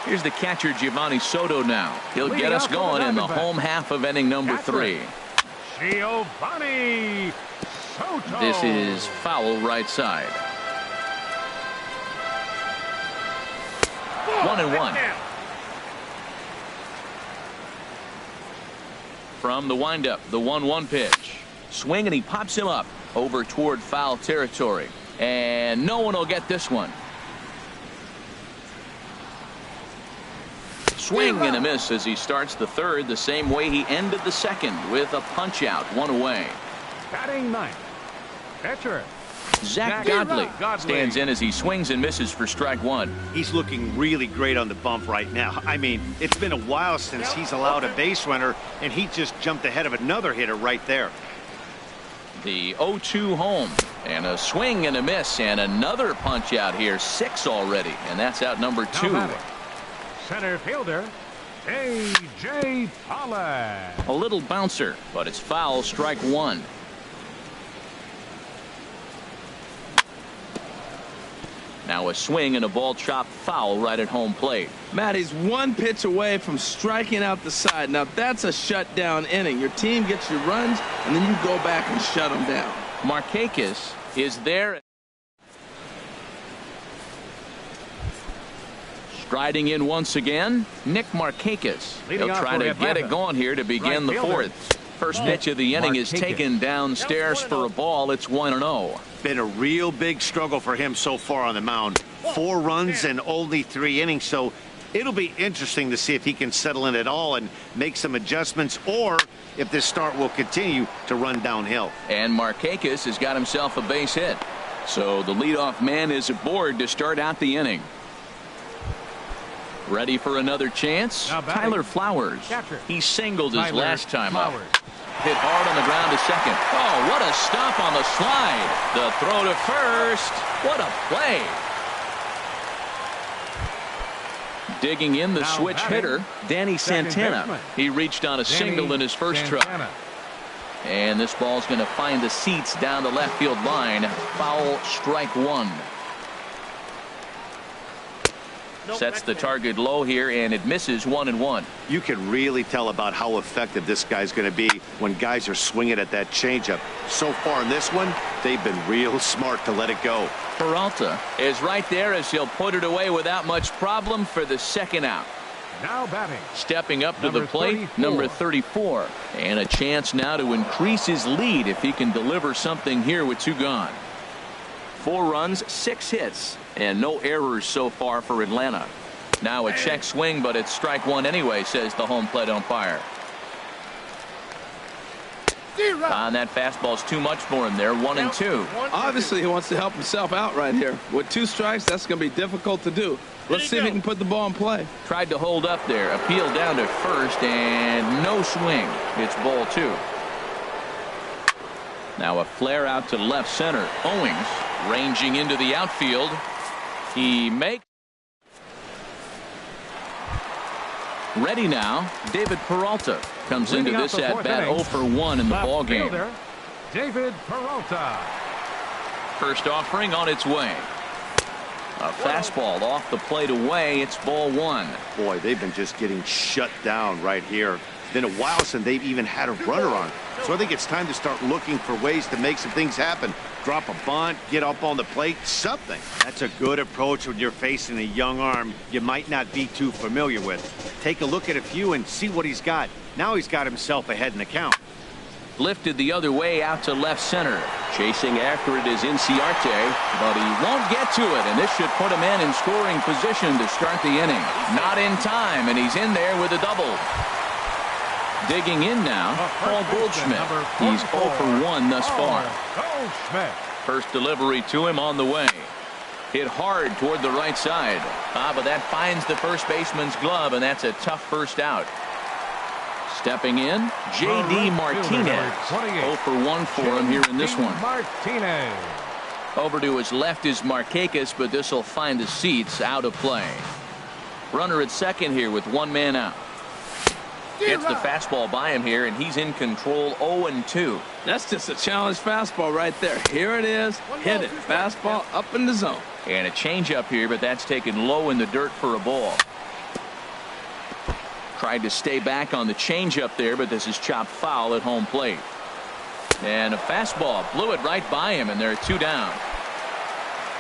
Here's the catcher, Giovanni Soto now. He'll get us going in the home half of inning number 3. Giovanni Soto. This is foul right side. 1-1. From the windup, the 1-1 pitch. Swing, and he pops him up over toward foul territory. And no one will get this one. Swing and a miss as he starts the third the same way he ended the second with a punch out, one away. Batting ninth, pitcher Zach Godley stands in as he swings and misses for strike one. He's looking really great on the bump right now. I mean, it's been a while since he's allowed a base runner, and he just jumped ahead of another hitter right there. The 0-2 home, and a swing and a miss, and another punch out here, 6 already, and that's out number 2. Center fielder, A.J. Pollock. A little bouncer, but it's foul, strike one. Now a swing and a ball chopped foul right at home plate. Matt, he's one pitch away from striking out the side. Now that's a shutdown inning. Your team gets your runs, and then you go back and shut them down. Markakis is there. Striding in once again, Nick Markakis. He'll try to get it going here to begin the fourth. First pitch of the inning is taken downstairs for a ball. It's 1-0. Been a real big struggle for him so far on the mound. 4 runs and only 3 innings, so it'll be interesting to see if he can settle in at all and make some adjustments, or if this start will continue to run downhill. And Markakis has got himself a base hit. So the leadoff man is aboard to start out the inning. Ready for another chance? Tyler Flowers. He singled his last time up. Hit hard on the ground to second. Oh, what a stop on the slide. The throw to first. What a play. Digging in the switch hitter, Danny Santana. He reached on a single in his first try. And this ball's going to find the seats down the left field line. Foul, strike one. Sets the target low here, and it misses 1-1. You can really tell about how effective this guy's going to be when guys are swinging at that changeup. So far in this one, they've been real smart to let it go. Peralta is right there as he'll put it away without much problem for the second out. Now batting. Stepping up to the plate, number 34. And a chance now to increase his lead if he can deliver something here with 2 gone. 4 runs, 6 hits, and no errors so far for Atlanta. Now a check swing, but it's strike one anyway, says the home plate umpire. And that fastball's too much for him there, 1-2. Obviously, he wants to help himself out right here. With 2 strikes, that's going to be difficult to do. Let's see if he can put the ball in play. Tried to hold up there, appeal down to first, and no swing. It's ball 2. Now a flare out to left center. Owings ranging into the outfield. He makes. Ready now. David Peralta comes into this at bat 0 for 1 in the ball game. David Peralta. First offering on its way. A fastball off the plate away. It's ball one. Boy, they've been just getting shut down right here. It's been a while since they've even had a runner on. So I think it's time to start looking for ways to make some things happen. Drop a bunt, get up on the plate, something. That's a good approach when you're facing a young arm you might not be too familiar with. Take a look at a few and see what he's got. Now he's got himself ahead in the count. Lifted the other way out to left center. Chasing after it is Inciarte, but he won't get to it, and this should put him in scoring position to start the inning. Not in time, and he's in there with a double. Digging in now, Paul Goldschmidt. He's 0 for 1 thus far. First delivery to him on the way. Hit hard toward the right side. But that finds the first baseman's glove, and that's a tough first out. Stepping in, J.D. Martinez. 0 for 1 for him here in this one. Over to his left is Markakis, but this will find the seats out of play. Runner at second here with one man out. Gets the fastball by him here, and he's in control. 0-2. That's just a challenge fastball right there. Here it is. Hit it. Fastball up in the zone. And a changeup here, but that's taken low in the dirt for a ball. Tried to stay back on the changeup there, but this is chopped foul at home plate. And a fastball blew it right by him, and there are two down.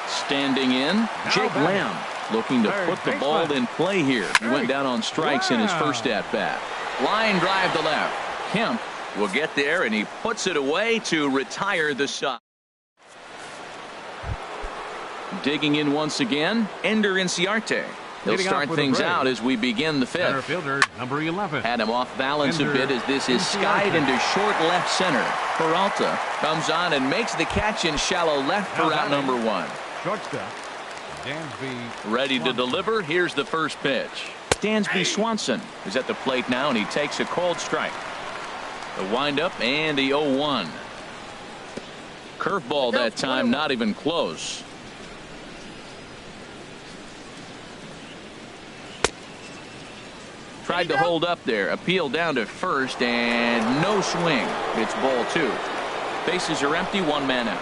Standing in, Jake Lamb looking to put the ball in play here. He went down on strikes in his first at bat. Line drive to left. Kemp will get there, and he puts it away to retire the side. Digging in once again, Ender Inciarte. He'll start things out as we begin the fifth. Center fielder, number 11. Had him off balance a bit as this is skied into short left center. Peralta comes on and makes the catch in shallow left for out number one. Shortstop, Dansby. Ready to deliver. Here's the first pitch. Dansby Swanson is at the plate now, and he takes a cold strike. The windup and the 0-1. Curveball that time, not even close. Tried to hold up there. Appeal down to first, and no swing. It's ball two. Bases are empty, one man out.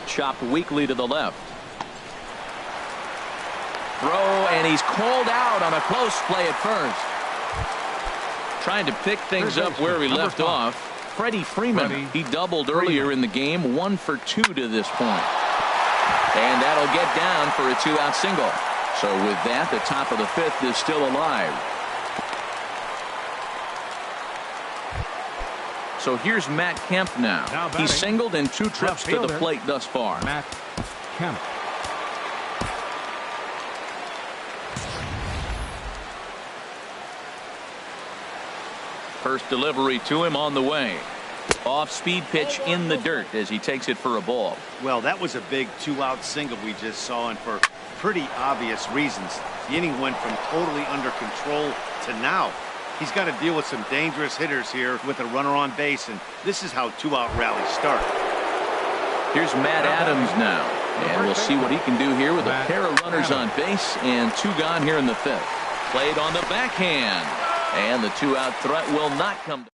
Chopped weakly to the left. Throw, and he's called out on a close play at first. Trying to pick things up where he left off. Freddie Freeman, he doubled earlier in the game, 1 for 2 to this point. And that'll get down for a 2-out single. So with that, the top of the fifth is still alive. So here's Matt Kemp now. He's singled in 2 trips to the plate thus far. Matt Kemp. First delivery to him on the way. Off speed pitch in the dirt as he takes it for a ball. Well, that was a big 2-out single we just saw, and for pretty obvious reasons. The inning went from totally under control to now. He's got to deal with some dangerous hitters here with a runner on base, and this is how 2-out rallies start. Here's Matt Adams now, and we'll see what he can do here with a pair of runners on base and 2 gone here in the fifth. Played on the backhand, and the 2-out threat will not come.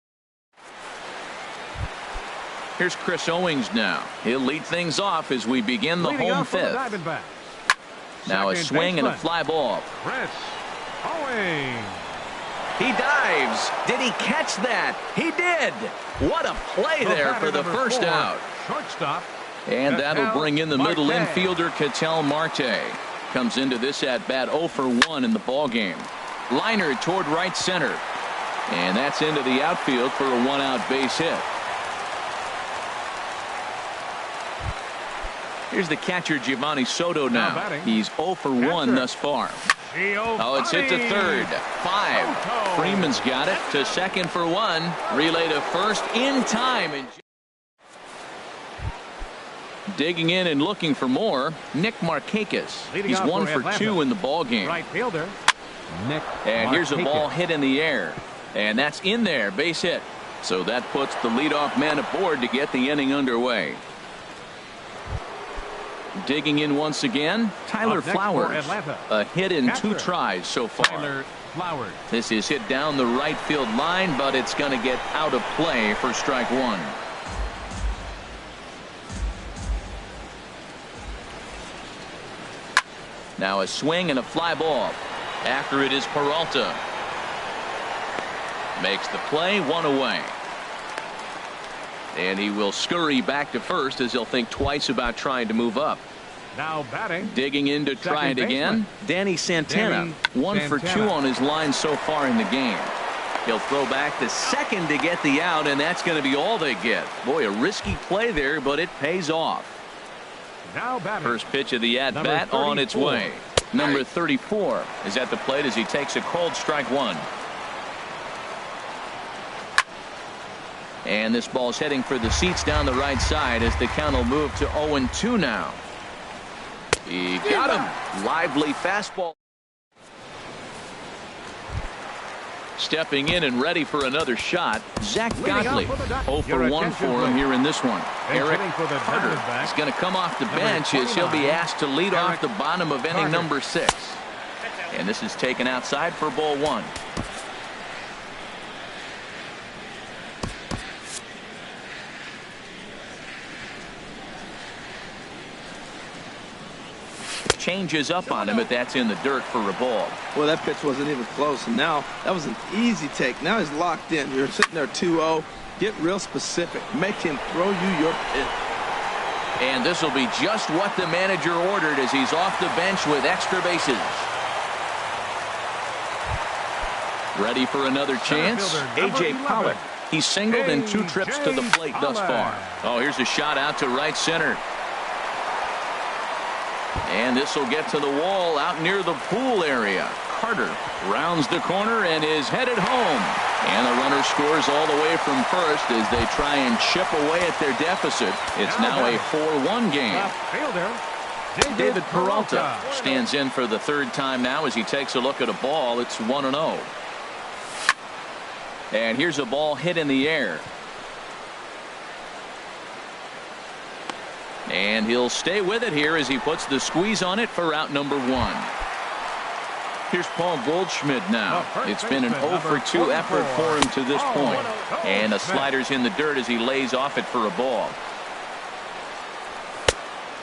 Here's Chris Owings now. He'll lead things off as we begin the home fifth. Now a swing and a fly ball. Chris Owings. He dives. Did he catch that? He did. What a play there for the first out. Shortstop. And that'll bring in the middle infielder, Ketel Marte. Comes into this at bat 0 for 1 in the ball game. Liner toward right center. And that's into the outfield for a 1-out base hit. Here's the catcher, Giovanni Soto now. He's 0 for 1 thus far. Oh, it's hit to third. 5. Freeman's got it to second for 1. Relay to first in time. And digging in and looking for more, Nick Markakis. He's 1 for 2 in the ball game. Right fielder, Nick. And here's a ball hit in the air. And that's in there, base hit. So that puts the leadoff man aboard to get the inning underway. Digging in once again, Tyler Flowers. A hit in 2 tries so far. Tyler Flowers. This is hit down the right field line, but it's going to get out of play for strike 1. Now a swing and a fly ball. After it is Peralta. Makes the play, 1 away. And he will scurry back to first as he'll think twice about trying to move up. Now batting. Digging in to try it again. Danny Santana. 1 for 2 on his line so far in the game. He'll throw back to second to get the out, and that's going to be all they get. Boy, a risky play there, but it pays off. Now batting. First pitch of the at-bat on its way. Number 34 is at the plate as he takes a cold strike 1. And this ball's heading for the seats down the right side as the count will move to 0-2 now. He got him. Lively fastball. Stepping in and ready for another shot, Zach Godley. 0 for 1 for him here in this one. Eric Carter is going to come off the bench as he'll be asked to lead off the bottom of inning number 6. And this is taken outside for ball 1. Changes up on him, but that's in the dirt for a ball. Well, that pitch wasn't even close, and now that was an easy take. Now he's locked in. You're sitting there 2-0. Get real specific. Make him throw you your pitch. And this will be just what the manager ordered as he's off the bench with extra bases. Ready for another chance? A.J. Pollock. He's singled in 2 trips to the plate thus far. Oh, here's a shot out to right center. And this will get to the wall out near the pool area. Carter rounds the corner and is headed home. And the runner scores all the way from first as they try and chip away at their deficit. It's now a 4-1 game. David Peralta stands in for the 3rd time now as he takes a look at a ball. It's 1-0. And here's a ball hit in the air. And he'll stay with it here as he puts the squeeze on it for out number 1. Here's Paul Goldschmidt now. It's been an 0 for 2 effort for him to this point. And the slider's in the dirt as he lays off it for a ball.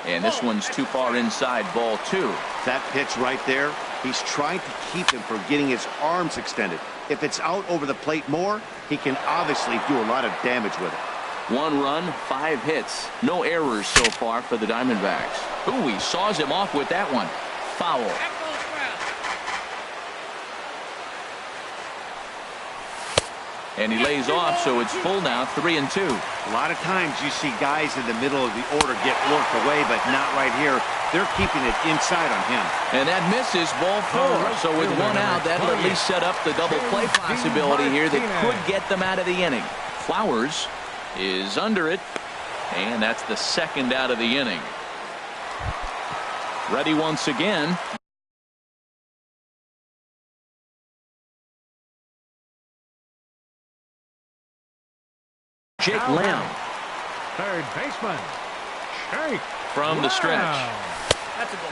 And this one's too far inside, ball 2. That pitch right there, he's trying to keep him from getting his arms extended. If it's out over the plate more, he can obviously do a lot of damage with it. 1 run, 5 hits. No errors so far for the Diamondbacks. Ooh, he saws him off with that one. Foul. And he lays off, so it's full now, 3-2. A lot of times you see guys in the middle of the order get worked away, but not right here. They're keeping it inside on him. And that misses, ball 4. So with 1 out, that'll at least set up the double play possibility here that could get them out of the inning. Flowers is under it, and that's the 2nd out of the inning. Ready once again. Jake Lamb. 3rd baseman. Jake from the stretch.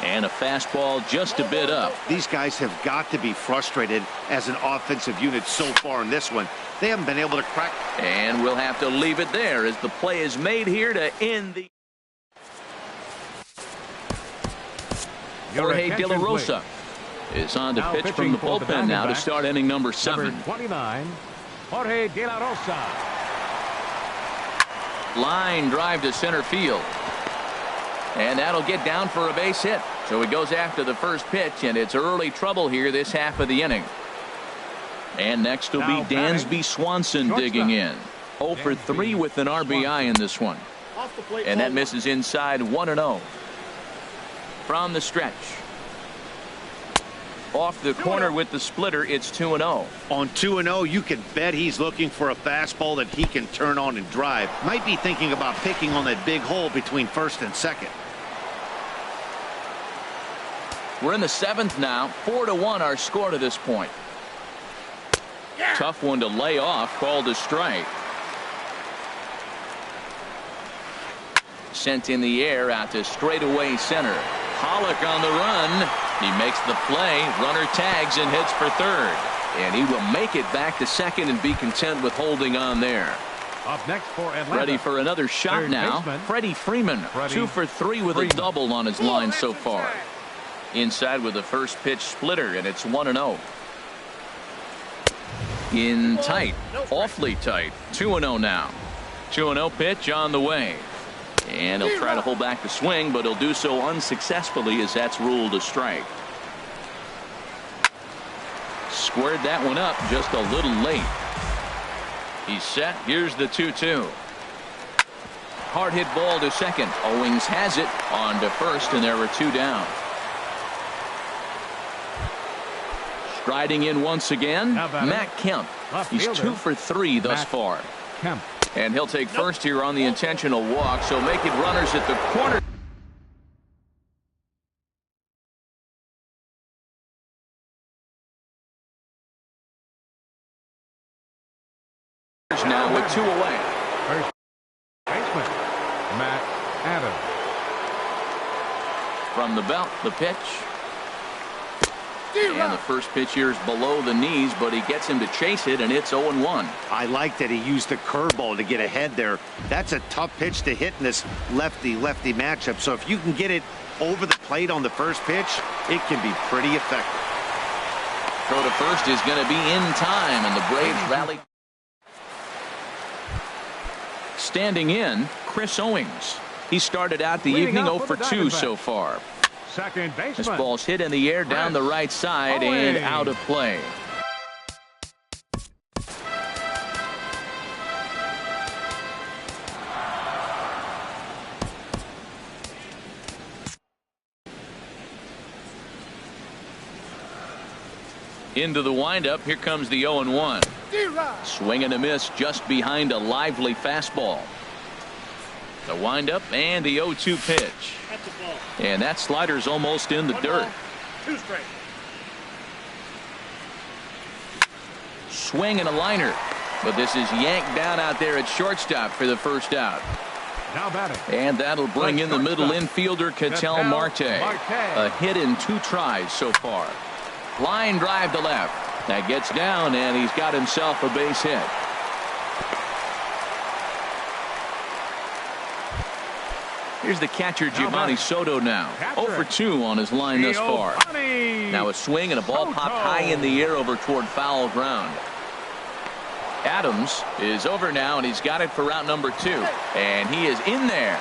And a fastball just a bit up. These guys have got to be frustrated as an offensive unit so far in this one. They haven't been able to crack. And we'll have to leave it there as the play is made here to end the. Jorge De La Rosa is on to pitch from the bullpen now to start inning number 7. Number 29, Jorge De La Rosa. Line drive to center field. And that'll get down for a base hit. So he goes after the first pitch, and it's early trouble here this half of the inning. And next will be Dansby Swanson digging in. 0 for 3 with an RBI in this one. And that misses inside, 1-0. From the stretch. Off the corner with the splitter, it's 2-0. On 2-0, you can bet he's looking for a fastball that he can turn on and drive. Might be thinking about picking on that big hole between first and second. We're in the 7th now. 4-1 our score to this point. Tough one to lay off, called a strike. Sent in the air out to straightaway center. Pollock on the run. He makes the play. Runner tags and hits for 3rd. And he will make it back to second and be content with holding on there. Up next for Atlanta. Ready for another shot now. Freddie Freeman. 2 for 3 with a double on his line so far. Inside with the first pitch splitter, and it's 1-0. In tight, awfully tight. 2-0 now. 2-0 pitch on the way. And he'll try to hold back the swing, but he'll do so unsuccessfully as that's ruled a strike. Squared that one up just a little late. He's set. Here's the 2-2. Hard hit ball to second. Owings has it on to first, and there are 2 down. Striding in once again, Matt Kemp. He's 2 for 3 thus far. Kemp. And he'll take first here on the intentional walk, so making runners at the corner. Now with 2 away. First baseman, Matt Adams. From the belt, the pitch. And the first pitch here is below the knees, but he gets him to chase it, and it's 0-1. I like that he used the curveball to get ahead there. That's a tough pitch to hit in this lefty-lefty matchup. So if you can get it over the plate on the first pitch, it can be pretty effective. Throw to first is going to be in time, and the Braves rally. Standing in, Chris Owings. He started out the evening 0 for 2 so far. Second baseman. This ball's hit in the air down the right side and out of play. Into the windup. Here comes the 0-1. Swing and a miss just behind a lively fastball. The windup and the 0-2 pitch. And that slider's almost in the dirt. 2 straight. Swing and a liner. But this is yanked down out there at shortstop for the first out. Now batting. And that'll bring in the middle infielder, Ketel Marte. A hit in 2 tries so far. Line drive to left. That gets down, and he's got himself a base hit. Here's the catcher, Giovanni Soto now. 0 for 2 on his line thus far. Now a swing and a ball popped high in the air over toward foul ground. Adams is over now, and he's got it for route number 2. And he is in there.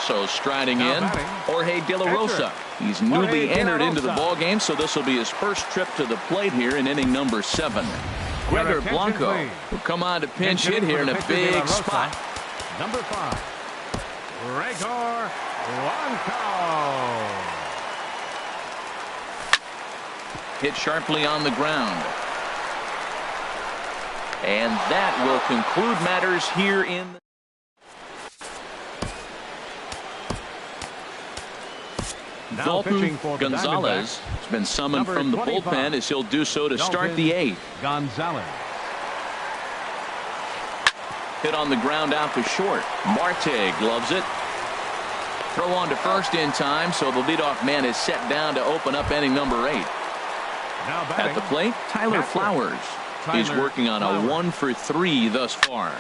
So striding in, Jorge De La Rosa. He's newly entered into the ball game, so this will be his first trip to the plate here in inning number 7. Gregor Blanco will come on to pinch hit here in a big spot. Number 5. Gregor Blanco. Hit sharply on the ground. And that will conclude matters here in Dalton Gonzalez has been summoned from the bullpen as he'll do so to start the 8th. Gonzalez. Hit on the ground out to short. Marte gloves it. Throw on to first in time, so the leadoff man is set down to open up inning number 8. At the plate, Tyler Flowers. He's working on a 1 for 3 thus far.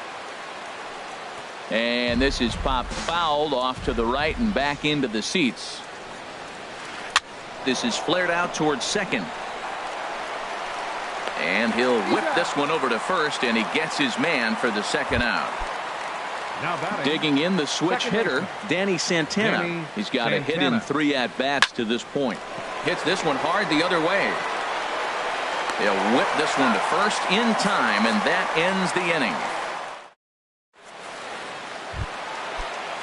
And this is popped fouled off to the right and back into the seats. This is flared out towards second. And he'll whip this one over to first, and he gets his man for the second out. Digging in the switch hitter, Danny Santana. He's got a hit in 3 at-bats to this point. Hits this one hard the other way. They'll whip this one to first in time, and that ends the inning.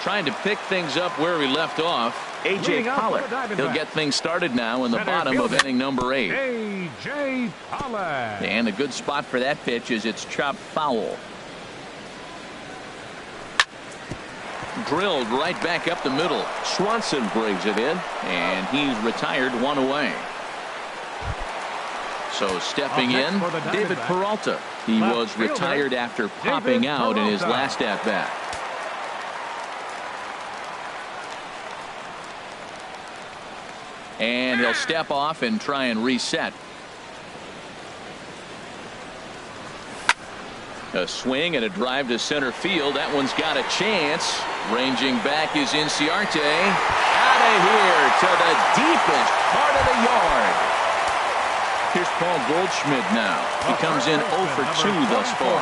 Trying to pick things up where we left off. A.J. Pollock. He'll get things started now in the bottom of inning number 8. A.J. Pollock. And a good spot for that pitch is it's chopped foul. Drilled right back up the middle. Swanson brings it in, and he's retired 1 away. So stepping in, David Peralta. He was retired after popping out in his last at-bat. And he'll step off and try and reset. A swing and a drive to center field. That one's got a chance. Ranging back is Inciarte. Out of here to the deepest part of the yard. Here's Paul Goldschmidt now. He comes in 0 for 2 thus far.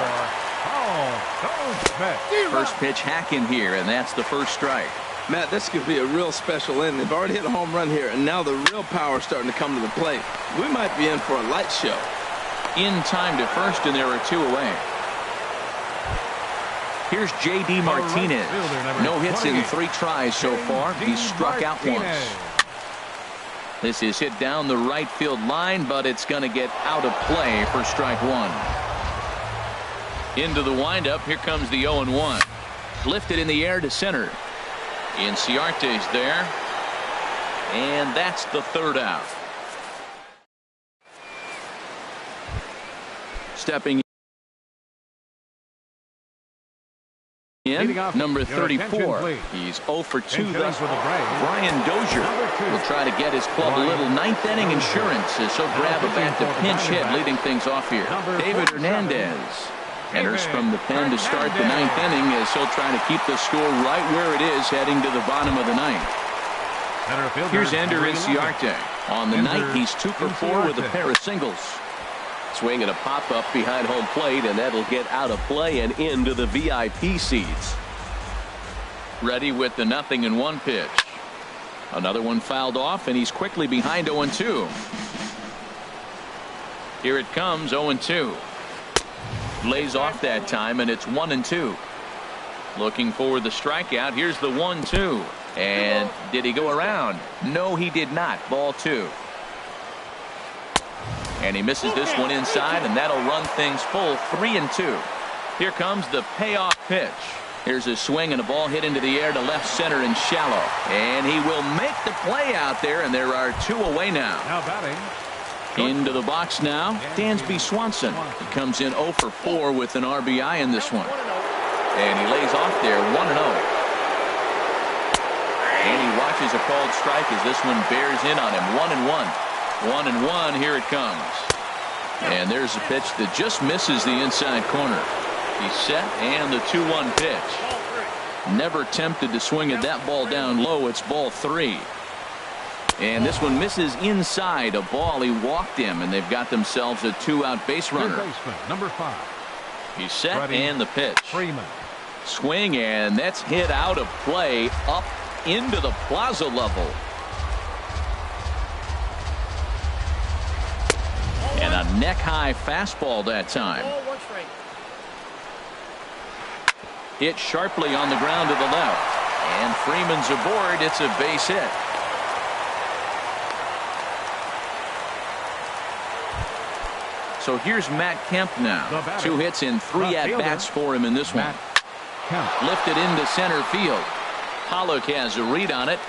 First pitch hacking here, and that's the first strike. Matt, this could be a real special inning. They've already hit a home run here, and now the real power is starting to come to the plate. We might be in for a light show. In time to first, and there are 2 away. Here's J.D. Martinez. No hits in 3 tries so far. He's struck out once. This is hit down the right field line, but it's going to get out of play for strike 1. Into the windup. Here comes the 0-1. Lifted in the air to center. Inciarte's there. And that's the 3rd out. Stepping in, number 34. He's 0 for 2 thus far. Brian Dozier will try to get his club a little 9th inning insurance as he'll grab a bat to pinch hit, leading things off here. David Hernandez enters from the pen to start the 9th inning as he'll try to keep the score right where it is heading to the bottom of the 9th. Here's Ender Inciarte. On the night, he's 2 for 4 with a pair of singles. Swing and a pop-up behind home plate, and that'll get out of play and into the VIP seats. Ready with the 0-1 pitch. Another one fouled off, and he's quickly behind 0-2. Here it comes, 0-2. Lays off that time, and it's 1-2. Looking for the strikeout. Here's the 1-2. And did he go around? No, he did not. Ball 2. And he misses this one inside, and that'll run things full 3-2. Here comes the payoff pitch. Here's a swing and a ball hit into the air to left center and shallow. And he will make the play out there, and there are 2 away now. Now batting. Into the box now, Dansby Swanson. He comes in 0 for 4 with an RBI in this one. And he lays off there 1-0. And he watches a called strike as this one bears in on him. 1-1. 1-1. Here it comes. And there's a pitch that just misses the inside corner. He's set, and the 2-1 pitch. Never tempted to swing at that ball down low. It's ball 3. And this one misses inside. A ball he walked him, and they've got themselves a 2-out base runner. Number 5. He's set, and the pitch. Freeman. Swing, and that's hit out of play up into the plaza level. And a neck-high fastball that time. Hit sharply on the ground to the left. And Freeman's aboard. It's a base hit. So here's Matt Kemp now. 2 hits in 3 at-bats for him in this one. Lifted into center field. Pollock has a read on it.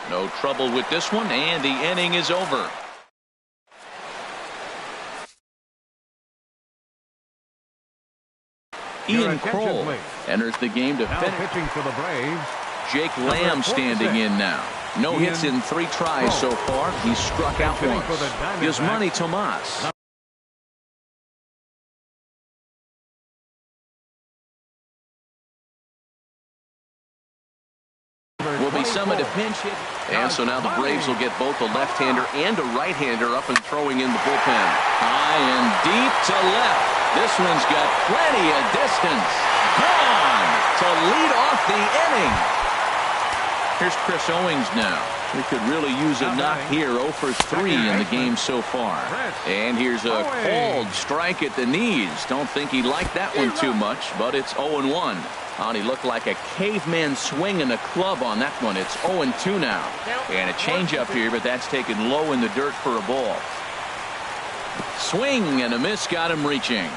No trouble with this one, and the inning is over. Ian Kroll enters the game to finish. Pitching for the Braves. Jake Lamb standing in now. No hits in 3 tries so far. He's struck out once. Yasmani Tomas. Will be summoned to pinch hit. And so now the Braves will get both a left-hander and a right-hander up and throwing in the bullpen. High and deep to left. This one's got plenty of distance. Gone to lead off the inning. Here's Chris Owings now. We could really use a knock here. 0 for 3 in the game so far. And here's a called strike at the knees. Don't think he liked that one too much, but it's 0-1. And he looked like a caveman swinging a club on that one. It's 0-2 now. And a changeup here, but that's taken low in the dirt for a ball. Swing and a miss got him reaching.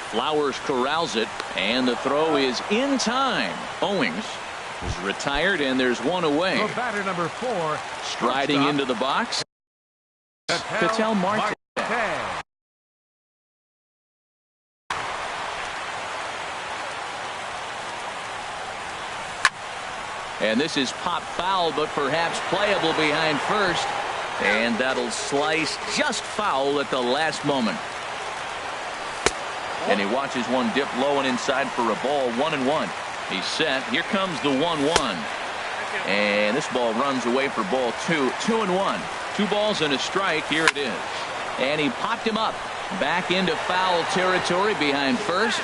Flowers corrals it, and the throw is in time. Owings is retired, and there's 1 away. The batter number 4. Striding into the box. Ketel Marte. And this is pop foul, but perhaps playable behind first. And that'll slice just foul at the last moment. And he watches one dip low and inside for a ball. 1-1. He's set. Here comes the 1-1. And this ball runs away for ball 2. 2-1. 2 balls and a strike. Here it is. And he popped him up. Back into foul territory behind first.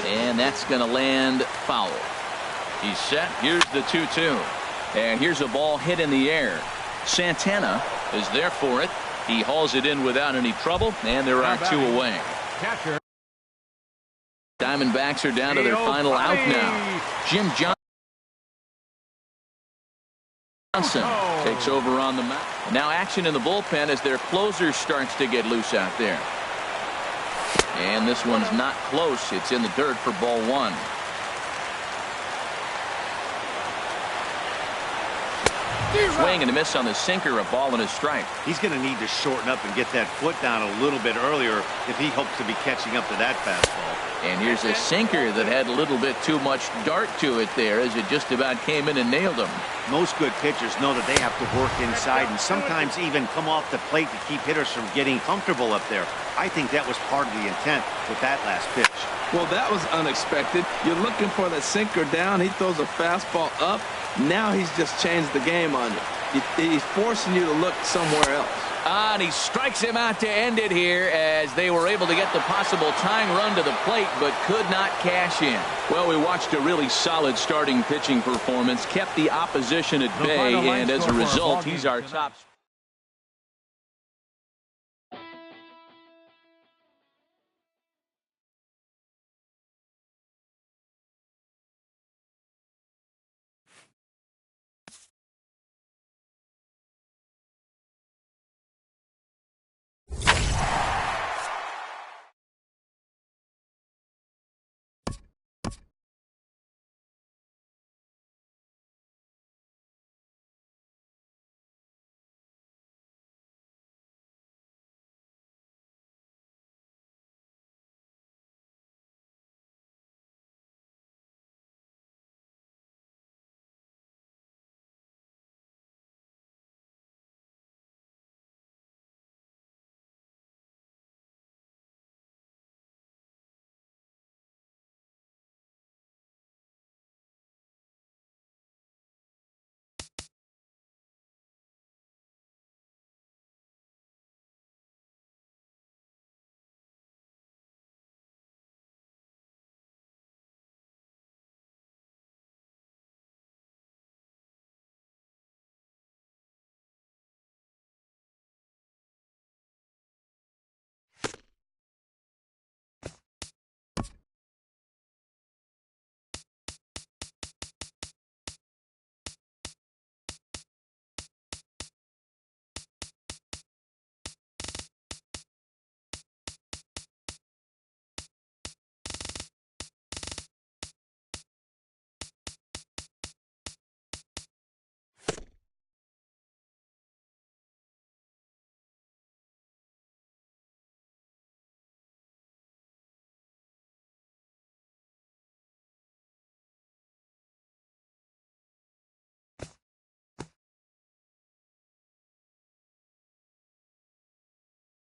And that's going to land foul. He's set. Here's the 2-2. And here's a ball hit in the air. Santana is there for it. He hauls it in without any trouble. And there are 2 away. Catcher. Diamondbacks are down to their final out now. Jim Johnson takes over on the mound. Now action in the bullpen as their closer starts to get loose out there. And this one's not close. It's in the dirt for ball 1. Swing and a miss on the sinker, a ball and a strike. He's going to need to shorten up and get that foot down a little bit earlier if he hopes to be catching up to that fastball. And here's a sinker that had a little bit too much dart to it there as it just about came in and nailed him. Most good pitchers know that they have to work inside and sometimes even come off the plate to keep hitters from getting comfortable up there. I think that was part of the intent with that last pitch. Well, that was unexpected. You're looking for the sinker down. He throws a fastball up. Now he's just changed the game on you. He's forcing you to look somewhere else. And he strikes him out to end it here as they were able to get the possible tying run to the plate but could not cash in. Well, we watched a really solid starting pitching performance, kept the opposition at bay, and as a result, he's our top